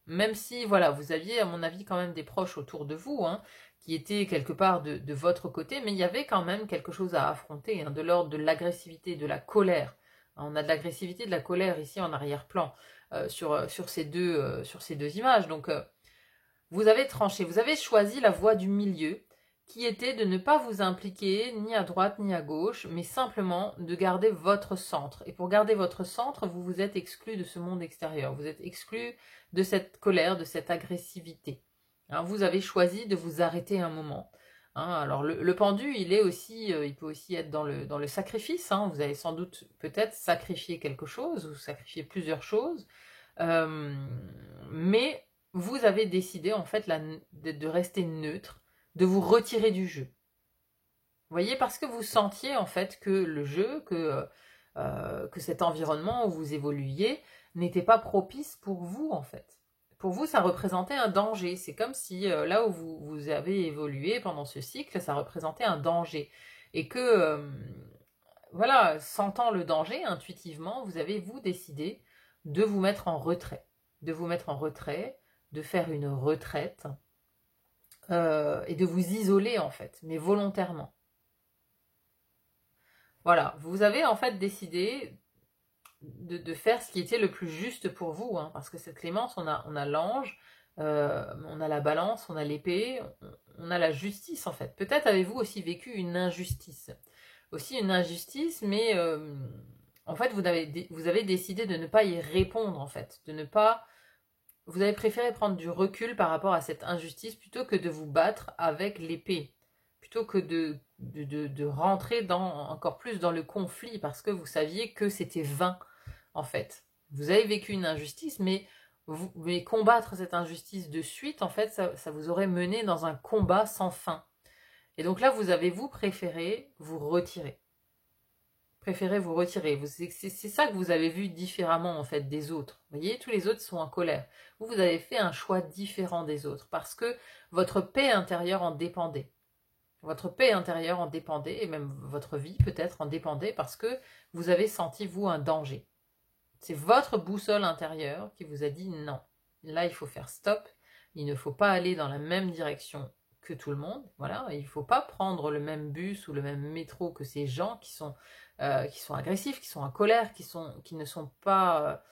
Même si, voilà, vous aviez, à mon avis, quand même des proches autour de vous, hein, qui étaient quelque part de votre côté, mais il y avait quand même quelque chose à affronter, hein, de l'ordre de l'agressivité, de la colère. On a de l'agressivité, de la colère ici en arrière-plan sur ces deux images. Donc, vous avez tranché, vous avez choisi la voie du milieu, qui était de ne pas vous impliquer ni à droite ni à gauche, mais simplement de garder votre centre. Et pour garder votre centre, vous vous êtes exclu de ce monde extérieur. Vous êtes exclu de cette colère, de cette agressivité. Hein, vous avez choisi de vous arrêter un moment. Hein, alors le pendu, il peut aussi être dans le sacrifice. Hein, vous avez sans doute peut-être sacrifié quelque chose ou sacrifié plusieurs choses, mais vous avez décidé en fait de rester neutre, de vous retirer du jeu. Vous voyez, parce que vous sentiez en fait que le jeu, que cet environnement où vous évoluiez n'était pas propice pour vous en fait. Pour vous, ça représentait un danger. C'est comme si là où vous avez évolué pendant ce cycle, ça représentait un danger. Et que, voilà, sentant le danger intuitivement, vous avez, vous, décidé de vous mettre en retrait. De vous mettre en retrait, de faire une retraite et de vous isoler en fait, mais volontairement. Voilà, vous avez en fait décidé de faire ce qui était le plus juste pour vous, hein, parce que cette clémence, on a l'ange, on a la balance, on a l'épée, on a la justice en fait. Peut-être avez-vous aussi vécu une injustice. Aussi une injustice, mais en fait vous avez décidé de ne pas y répondre en fait, de ne pas... Vous avez préféré prendre du recul par rapport à cette injustice plutôt que de vous battre avec l'épée, plutôt que de rentrer encore plus dans le conflit parce que vous saviez que c'était vain en fait. Vous avez vécu une injustice, mais combattre cette injustice de suite, en fait, ça vous aurait mené dans un combat sans fin. Et donc là, vous préféré vous retirer. Préférez vous retirer. C'est ça que vous avez vu différemment en fait des autres. Vous voyez, tous les autres sont en colère. Vous avez fait un choix différent des autres parce que votre paix intérieure en dépendait. Votre paix intérieure en dépendait et même votre vie peut-être en dépendait parce que vous avez senti vous un danger. C'est votre boussole intérieure qui vous a dit non. Là, il faut faire stop. Il ne faut pas aller dans la même direction que tout le monde. Voilà, il ne faut pas prendre le même bus ou le même métro que ces gens qui sont agressifs, qui sont en colère, qui ne sont pas,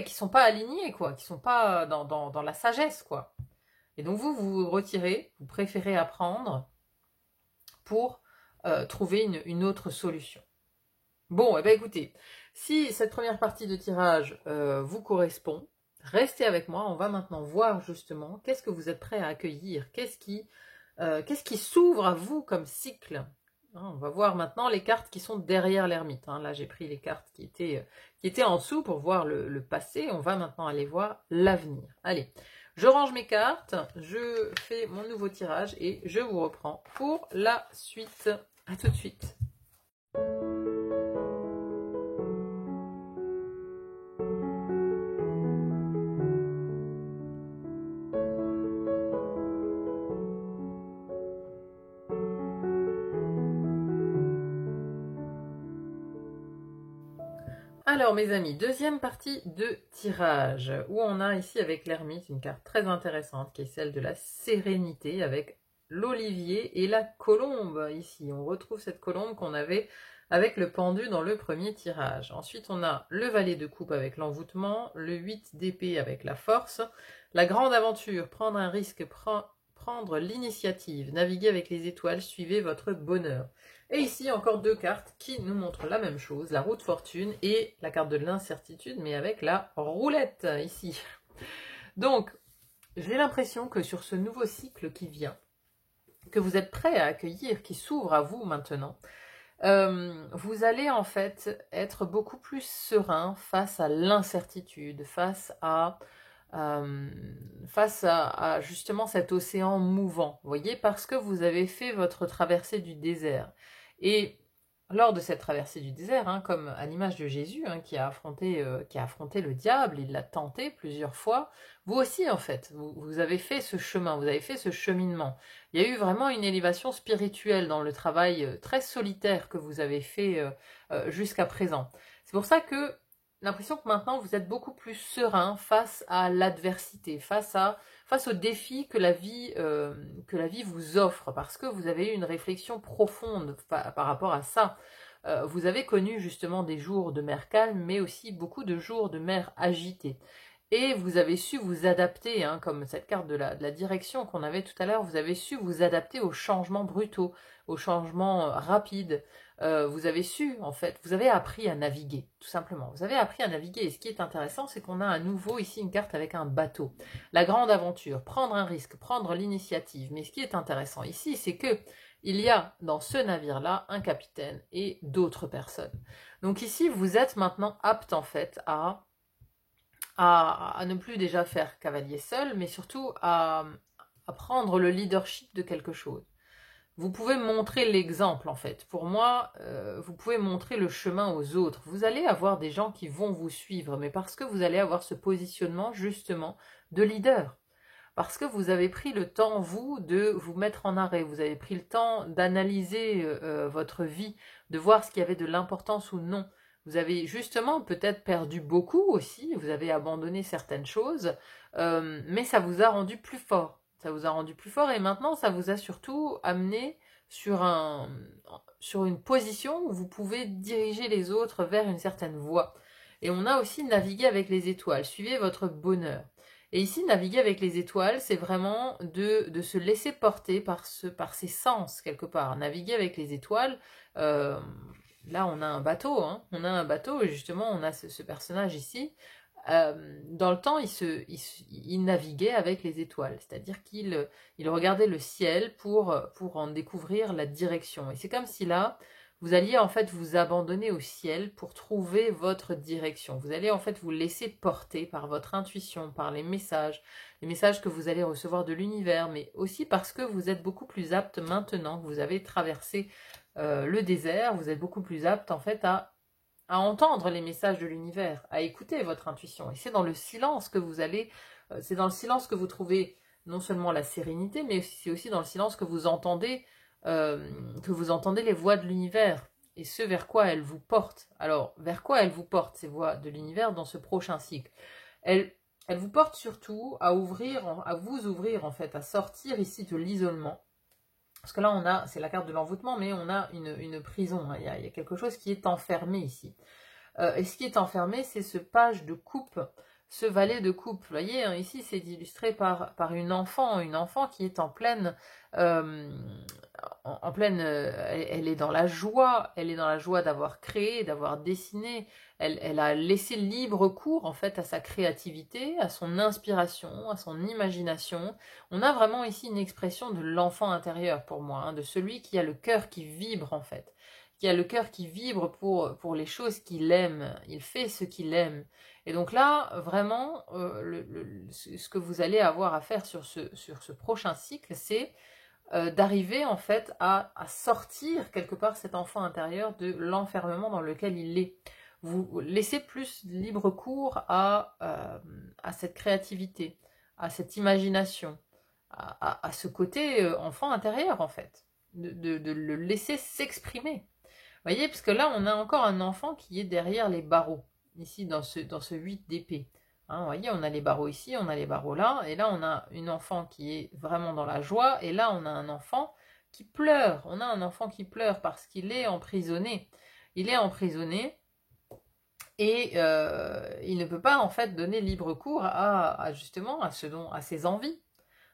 qui sont pas alignés, quoi, qui sont pas dans la sagesse, quoi. Et donc vous vous retirez, vous préférez apprendre pour trouver une autre solution. Bon, et écoutez, si cette première partie de tirage vous correspond, restez avec moi. On va maintenant voir justement qu'est-ce que vous êtes prêt à accueillir, qu'est-ce qui s'ouvre à vous comme cycle, On va voir maintenant les cartes qui sont derrière l'ermite. Là, j'ai pris les cartes qui étaient en dessous pour voir le passé. On va maintenant aller voir l'avenir. Allez, je range mes cartes, je fais mon nouveau tirage et je vous reprends pour la suite. À tout de suite. Alors mes amis, deuxième partie de tirage, où on a ici avec l'ermite une carte très intéressante qui est celle de la sérénité avec l'olivier et la colombe. Ici, on retrouve cette colombe qu'on avait avec le pendu dans le premier tirage. Ensuite, on a le valet de coupe avec l'envoûtement, le 8 d'épée avec la force, la grande aventure, prendre un risque, prendre l'initiative, naviguer avec les étoiles, suivez votre bonheur. Et ici, encore deux cartes qui nous montrent la même chose, la roue de fortune et la carte de l'incertitude, mais avec la roulette, ici. Donc, j'ai l'impression que sur ce nouveau cycle qui vient, que vous êtes prêts à accueillir, qui s'ouvre à vous maintenant, vous allez en fait être beaucoup plus serein face à l'incertitude, face à justement cet océan mouvant, vous voyez, parce que vous avez fait votre traversée du désert. Et lors de cette traversée du désert, comme à l'image de Jésus, qui a affronté le diable, il l'a tenté plusieurs fois, vous aussi en fait, vous avez fait ce chemin, vous avez fait ce cheminement. Il y a eu vraiment une élévation spirituelle dans le travail très solitaire que vous avez fait jusqu'à présent. C'est pour ça que l'impression que maintenant vous êtes beaucoup plus serein face à l'adversité, face aux défis que la vie vous offre, parce que vous avez eu une réflexion profonde par rapport à ça. Vous avez connu justement des jours de mer calme, mais aussi beaucoup de jours de mer agitée. Et vous avez su vous adapter, comme cette carte de la direction qu'on avait tout à l'heure, vous avez su vous adapter aux changements brutaux, aux changements rapides. Vous avez su, en fait, vous avez appris à naviguer, tout simplement. Vous avez appris à naviguer. Et ce qui est intéressant, c'est qu'on a à nouveau ici une carte avec un bateau. La grande aventure, prendre un risque, prendre l'initiative. Mais ce qui est intéressant ici, c'est que il y a dans ce navire-là un capitaine et d'autres personnes. Donc ici, vous êtes maintenant apte, en fait, à ne plus déjà faire cavalier seul, mais surtout à prendre le leadership de quelque chose. Vous pouvez montrer l'exemple en fait. Pour moi, vous pouvez montrer le chemin aux autres. Vous allez avoir des gens qui vont vous suivre, mais parce que vous allez avoir ce positionnement justement de leader. Parce que vous avez pris le temps, vous, de vous mettre en arrêt. Vous avez pris le temps d'analyser votre vie, de voir ce qui avait de l'importance ou non. Vous avez justement peut-être perdu beaucoup aussi, vous avez abandonné certaines choses, mais ça vous a rendu plus fort. Ça vous a rendu plus fort et maintenant ça vous a surtout amené sur une position où vous pouvez diriger les autres vers une certaine voie. Et on a aussi navigué avec les étoiles, suivez votre bonheur. Et ici, naviguer avec les étoiles, c'est vraiment de se laisser porter par ses sens, quelque part. Naviguer avec les étoiles, là on a un bateau, on a un bateau et justement on a ce personnage ici. Dans le temps, il naviguait avec les étoiles, c'est-à-dire qu'il regardait le ciel pour en découvrir la direction. Et c'est comme si là, vous alliez en fait vous abandonner au ciel pour trouver votre direction. Vous allez en fait vous laisser porter par votre intuition, par les messages que vous allez recevoir de l'univers, mais aussi parce que vous êtes beaucoup plus apte maintenant que vous avez traversé le désert, vous êtes beaucoup plus apte en fait à entendre les messages de l'univers, à écouter votre intuition. Et c'est dans le silence que vous allez, c'est dans le silence que vous trouvez non seulement la sérénité, mais c'est aussi dans le silence que vous entendez les voix de l'univers et ce vers quoi elles vous portent. Alors, vers quoi elles vous portent, ces voix de l'univers, dans ce prochain cycle? Elles vous portent surtout à vous ouvrir en fait, à sortir ici de l'isolement. Parce que là, c'est la carte de l'envoûtement, mais on a une prison. Il y a quelque chose qui est enfermé ici. Et ce qui est enfermé, c'est ce page de coupe. ce valet de coupe. Vous voyez, hein, ici c'est illustré par une enfant qui est en pleine, euh, elle est dans la joie, d'avoir créé, d'avoir dessiné, elle a laissé libre cours en fait à sa créativité, à son inspiration, à son imagination. On a vraiment ici une expression de l'enfant intérieur pour moi, hein, de celui qui a le cœur qui vibre en fait, qui a le cœur qui vibre pour les choses qu'il aime, il fait ce qu'il aime. Et donc là, vraiment, ce que vous allez avoir à faire sur ce prochain cycle, c'est d'arriver en fait à sortir quelque part cet enfant intérieur de l'enfermement dans lequel il est. Vous laissez plus libre cours à cette créativité, à cette imagination, à ce côté enfant intérieur en fait, de le laisser s'exprimer. Vous voyez, parce que là, on a encore un enfant qui est derrière les barreaux, ici dans ce 8 d'épée. Hein, vous voyez, on a les barreaux ici, on a les barreaux là, et là, on a une enfant qui est vraiment dans la joie, et là, on a un enfant qui pleure. On a un enfant qui pleure parce qu'il est emprisonné. Il est emprisonné, et il ne peut pas, en fait, donner libre cours justement, à ses envies.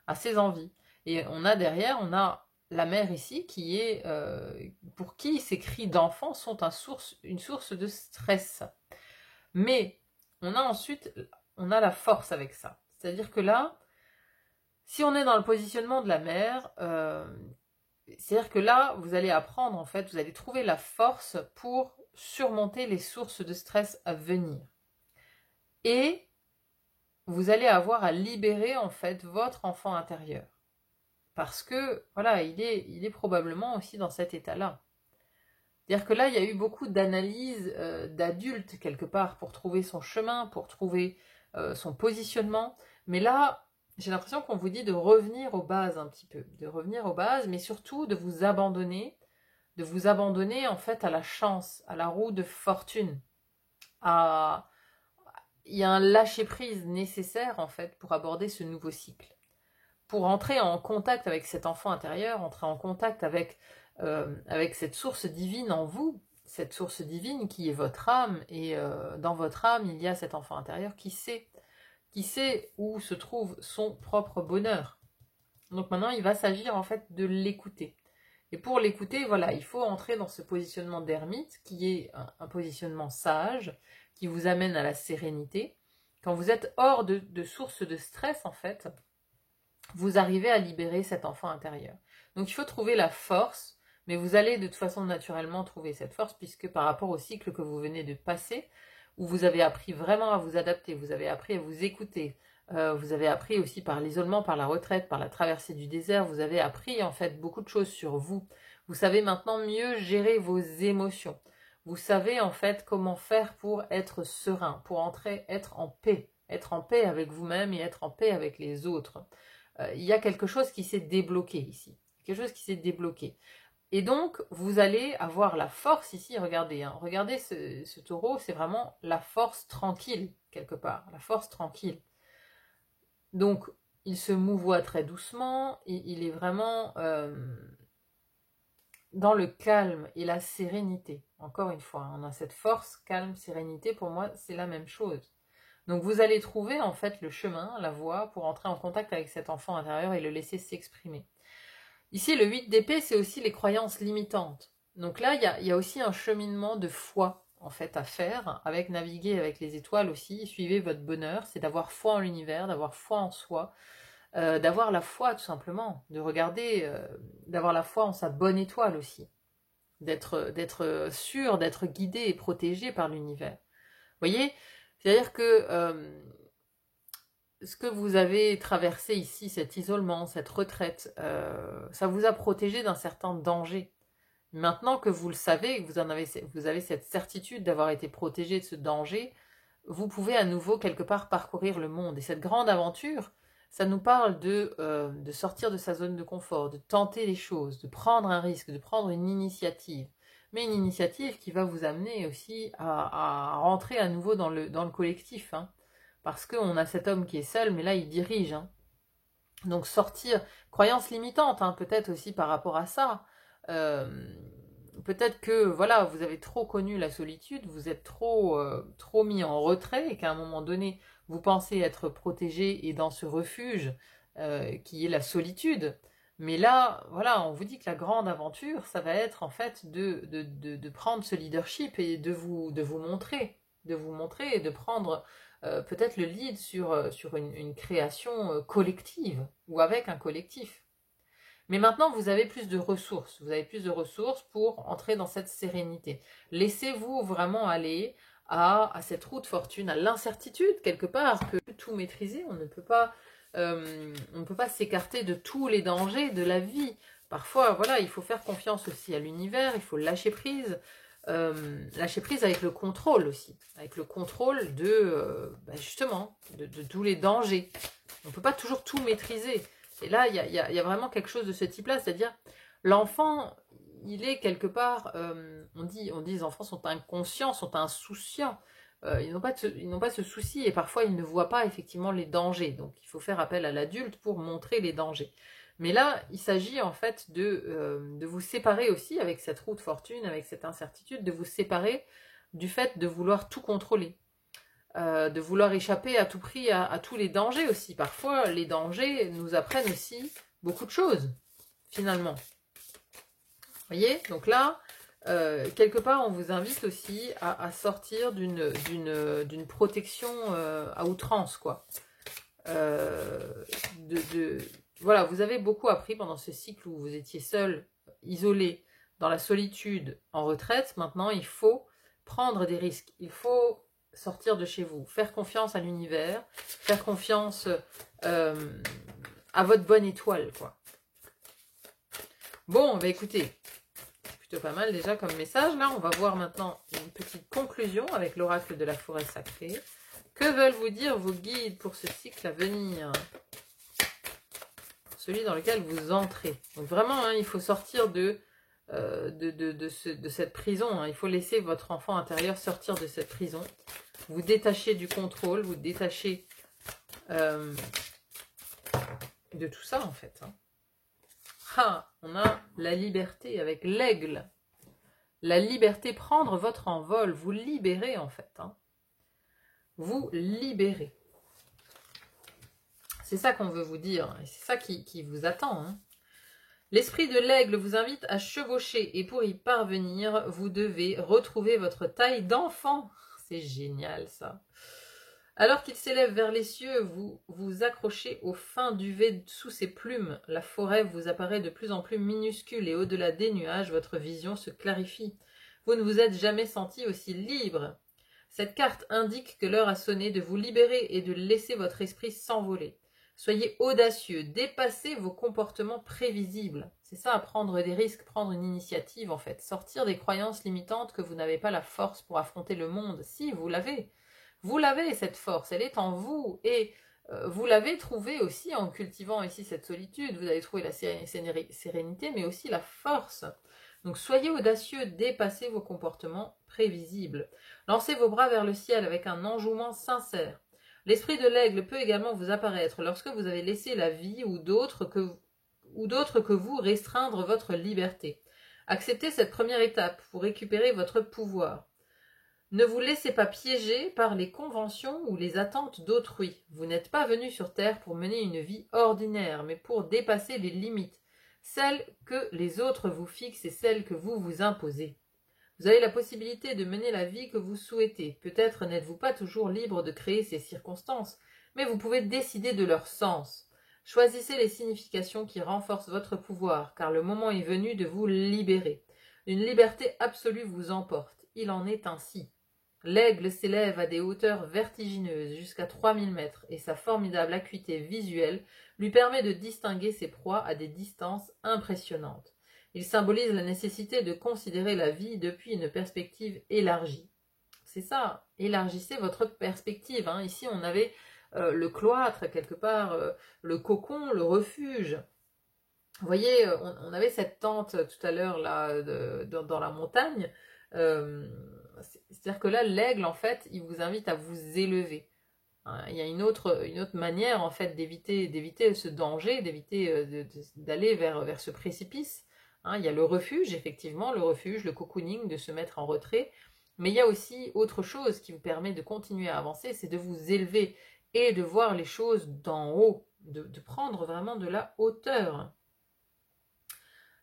À ses envies. Et on a derrière, on a la mère ici qui est pour qui ces cris d'enfant sont une source de stress. Mais on a la force avec ça. C'est-à-dire que là, si on est dans le positionnement de la mère, c'est-à-dire que là, vous allez apprendre en fait, vous allez trouver la force pour surmonter les sources de stress à venir. Et vous allez avoir à libérer en fait votre enfant intérieur. Parce que, voilà, il est probablement aussi dans cet état-là. C'est-à-dire que là, il y a eu beaucoup d'analyses d'adultes, quelque part, pour trouver son chemin, pour trouver son positionnement. Mais là, j'ai l'impression qu'on vous dit de revenir aux bases un petit peu. De revenir aux bases, mais surtout de vous abandonner en fait à la chance, à la roue de fortune. Il y a un lâcher-prise nécessaire, en fait, pour aborder ce nouveau cycle. Pour entrer en contact avec cet enfant intérieur, entrer en contact avec cette source divine en vous, cette source divine qui est votre âme, et dans votre âme, il y a cet enfant intérieur qui sait où se trouve son propre bonheur. Donc maintenant, il va s'agir en fait de l'écouter. Et pour l'écouter, voilà, il faut entrer dans ce positionnement d'ermite, qui est un positionnement sage, qui vous amène à la sérénité. Quand vous êtes hors de source de stress, en fait, vous arrivez à libérer cet enfant intérieur. Donc il faut trouver la force, mais vous allez de toute façon naturellement trouver cette force, puisque par rapport au cycle que vous venez de passer, où vous avez appris vraiment à vous adapter, vous avez appris à vous écouter, vous avez appris aussi par l'isolement, par la retraite, par la traversée du désert, vous avez appris en fait beaucoup de choses sur vous. Vous savez maintenant mieux gérer vos émotions. Vous savez en fait comment faire pour être serein, pour être en paix avec vous-même et être en paix avec les autres. Il y a quelque chose qui s'est débloqué ici. Quelque chose qui s'est débloqué. Et donc, vous allez avoir la force ici, regardez, hein, regardez ce taureau, c'est vraiment la force tranquille, quelque part, la force tranquille. Donc, il se mouvoie très doucement, il est vraiment dans le calme et la sérénité. Encore une fois, on a cette force, calme, sérénité, pour moi, c'est la même chose. Donc vous allez trouver en fait le chemin, la voie pour entrer en contact avec cet enfant intérieur et le laisser s'exprimer. Ici, le 8 d'épée, c'est aussi les croyances limitantes. Donc là, il y a aussi un cheminement de foi en fait à faire, avec naviguer avec les étoiles aussi, suivez votre bonheur, c'est d'avoir foi en l'univers, d'avoir foi en soi, d'avoir la foi tout simplement, de regarder, d'avoir la foi en sa bonne étoile aussi, d'être sûr, d'être guidé et protégé par l'univers. Vous voyez, c'est-à-dire que ce que vous avez traversé ici, cet isolement, cette retraite, ça vous a protégé d'un certain danger. Maintenant que vous le savez, que vous avez cette certitude d'avoir été protégé de ce danger, vous pouvez à nouveau quelque part parcourir le monde. Et cette grande aventure, ça nous parle de sortir de sa zone de confort, de tenter les choses, de prendre un risque, de prendre une initiative. Mais une initiative qui va vous amener aussi à rentrer à nouveau dans le collectif. Hein. Parce qu'on a cet homme qui est seul, mais là il dirige. Hein. Donc sortir, croyance limitante, hein, peut-être aussi par rapport à ça. peut-être que voilà, vous avez trop connu la solitude, vous êtes trop mis en retrait et qu'à un moment donné, vous pensez être protégé et dans ce refuge qui est la solitude. Mais là, voilà, on vous dit que la grande aventure, ça va être en fait de prendre ce leadership et de vous montrer, et de prendre peut-être le lead sur une création collective ou avec un collectif. Mais maintenant, vous avez plus de ressources. Vous avez plus de ressources pour entrer dans cette sérénité. Laissez-vous vraiment aller à cette roue de fortune, à l'incertitude quelque part, que tout maîtriser, on ne peut pas s'écarter de tous les dangers de la vie. Parfois, voilà, il faut faire confiance aussi à l'univers, il faut lâcher prise avec le contrôle aussi, avec le contrôle justement, de tous les dangers. On ne peut pas toujours tout maîtriser. Et là, il y a vraiment quelque chose de ce type-là, c'est-à-dire l'enfant, il est quelque part, on dit les enfants sont inconscients, sont insouciants, ils n'ont pas ce souci et parfois ils ne voient pas effectivement les dangers. Donc il faut faire appel à l'adulte pour montrer les dangers. Mais là, il s'agit en fait de vous séparer aussi avec cette roue de fortune, avec cette incertitude, de vous séparer du fait de vouloir tout contrôler. De vouloir échapper à tout prix à tous les dangers aussi. Parfois, les dangers nous apprennent aussi beaucoup de choses, finalement. Vous voyez? Donc là, quelque part, on vous invite aussi à sortir d'une protection à outrance, quoi. Voilà, vous avez beaucoup appris pendant ce cycle où vous étiez seul, isolé, dans la solitude, en retraite. Maintenant, il faut prendre des risques. Il faut sortir de chez vous, faire confiance à l'univers, faire confiance à votre bonne étoile, quoi. Bon, bah écoutez, c'est plutôt pas mal déjà comme message. Là, on va voir maintenant une petite conclusion avec l'oracle de la forêt sacrée. Que veulent vous dire vos guides pour ce cycle à venir? Celui dans lequel vous entrez. Donc vraiment, hein, il faut sortir de cette prison. Hein. Il faut laisser votre enfant intérieur sortir de cette prison. Vous détachez du contrôle, vous détachez de tout ça en fait. Hein. Ah, on a la liberté avec l'aigle. La liberté, prendre votre envol, vous libérer en fait. Hein. Vous libérer. C'est ça qu'on veut vous dire, et c'est ça qui vous attend. Hein. L'esprit de l'aigle vous invite à chevaucher, et pour y parvenir, vous devez retrouver votre taille d'enfant. C'est génial ça. Alors qu'il s'élève vers les cieux, vous vous accrochez au fin duvet sous ses plumes. La forêt vous apparaît de plus en plus minuscule et au-delà des nuages, votre vision se clarifie. Vous ne vous êtes jamais senti aussi libre. Cette carte indique que l'heure a sonné de vous libérer et de laisser votre esprit s'envoler. Soyez audacieux, dépassez vos comportements prévisibles. C'est ça, prendre des risques, prendre une initiative en fait. Sortir des croyances limitantes que vous n'avez pas la force pour affronter le monde. Si, vous l'avez. Vous l'avez cette force, elle est en vous. Et vous l'avez trouvée aussi en cultivant ici cette solitude. Vous avez trouvé la sérénité, mais aussi la force. Donc soyez audacieux, dépassez vos comportements prévisibles. Lancez vos bras vers le ciel avec un enjouement sincère. L'esprit de l'aigle peut également vous apparaître lorsque vous avez laissé la vie ou d'autres que vous restreindre votre liberté. Acceptez cette première étape pour récupérer votre pouvoir. Ne vous laissez pas piéger par les conventions ou les attentes d'autrui. Vous n'êtes pas venu sur Terre pour mener une vie ordinaire, mais pour dépasser les limites, celles que les autres vous fixent et celles que vous vous imposez. Vous avez la possibilité de mener la vie que vous souhaitez. Peut-être n'êtes-vous pas toujours libre de créer ces circonstances, mais vous pouvez décider de leur sens. Choisissez les significations qui renforcent votre pouvoir, car le moment est venu de vous libérer. Une liberté absolue vous emporte. Il en est ainsi. L'aigle s'élève à des hauteurs vertigineuses jusqu'à 3000 mètres et sa formidable acuité visuelle lui permet de distinguer ses proies à des distances impressionnantes. Il symbolise la nécessité de considérer la vie depuis une perspective élargie. C'est ça, élargissez votre perspective. Hein. Ici, on avait le cloître, quelque part, le cocon, le refuge. Vous voyez, on avait cette tente tout à l'heure là dans la montagne. C'est-à-dire que là, l'aigle, en fait, il vous invite à vous élever. Hein, il y a une autre manière, en fait, d'éviter ce danger, d'éviter d'aller vers ce précipice. Hein, il y a le refuge, effectivement, le refuge, le cocooning, de se mettre en retrait. Mais il y a aussi autre chose qui vous permet de continuer à avancer, c'est de vous élever et de voir les choses d'en haut, de prendre vraiment de la hauteur.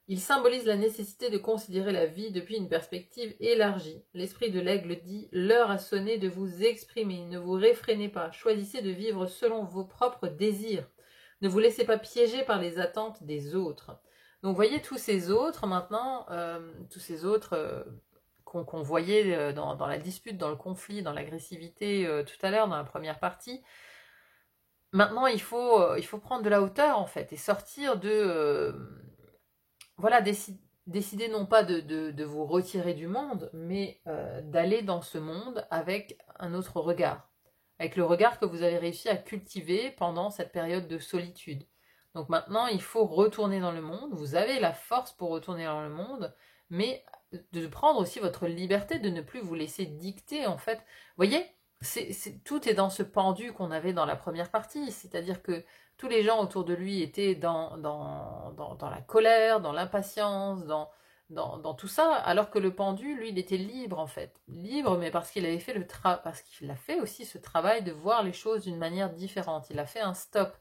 Il symbolise la nécessité de considérer la vie depuis une perspective élargie. L'esprit de l'aigle dit « L'heure a sonné de vous exprimer, ne vous réfrénez pas, choisissez de vivre selon vos propres désirs. Ne vous laissez pas piéger par les attentes des autres. » Donc voyez tous ces autres maintenant, tous ces autres qu'on voyait dans la dispute, dans le conflit, dans l'agressivité tout à l'heure, dans la première partie. Maintenant, il faut prendre de la hauteur en fait et sortir de... voilà, décider non pas de vous retirer du monde, mais d'aller dans ce monde avec un autre regard. Avec le regard que vous avez réussi à cultiver pendant cette période de solitude. Donc maintenant, il faut retourner dans le monde. Vous avez la force pour retourner dans le monde, mais de prendre aussi votre liberté, de ne plus vous laisser dicter, en fait. Vous voyez, tout est dans ce pendu qu'on avait dans la première partie. C'est-à-dire que tous les gens autour de lui étaient dans la colère, dans l'impatience, dans tout ça, alors que le pendu, lui, il était libre en fait. Libre, mais parce qu'il avait fait parce qu'il a fait aussi ce travail de voir les choses d'une manière différente. Il a fait un stop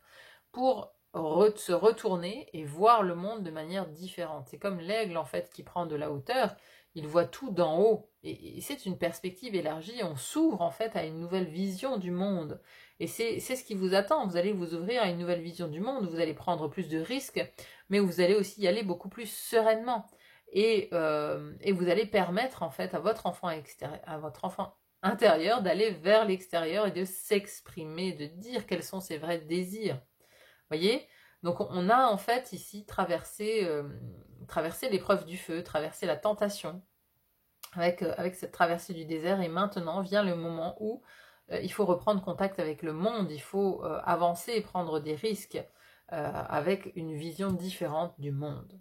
pour se retourner et voir le monde de manière différente. C'est comme l'aigle en fait qui prend de la hauteur, il voit tout d'en haut. Et c'est une perspective élargie, on s'ouvre en fait à une nouvelle vision du monde. Et c'est ce qui vous attend, vous allez vous ouvrir à une nouvelle vision du monde, vous allez prendre plus de risques, mais vous allez aussi y aller beaucoup plus sereinement. Et vous allez permettre en fait à votre enfant intérieur d'aller vers l'extérieur et de s'exprimer, de dire quels sont ses vrais désirs. Voyez? Donc on a en fait ici traversé l'épreuve du feu, traversé la tentation avec cette traversée du désert, et maintenant vient le moment où il faut reprendre contact avec le monde, il faut avancer et prendre des risques avec une vision différente du monde.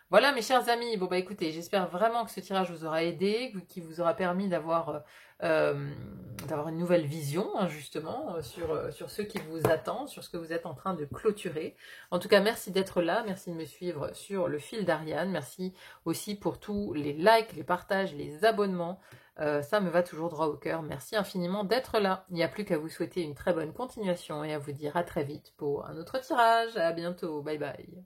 Voilà mes chers amis, bon bah écoutez, j'espère vraiment que ce tirage vous aura aidé, qui vous aura permis d'avoir une nouvelle vision hein, justement sur ce qui vous attend, sur ce que vous êtes en train de clôturer. En tout cas, merci d'être là, merci de me suivre sur le fil d'Ariane, merci aussi pour tous les likes, les partages, les abonnements, ça me va toujours droit au cœur, merci infiniment d'être là. Il n'y a plus qu'à vous souhaiter une très bonne continuation et à vous dire à très vite pour un autre tirage, à bientôt, bye bye.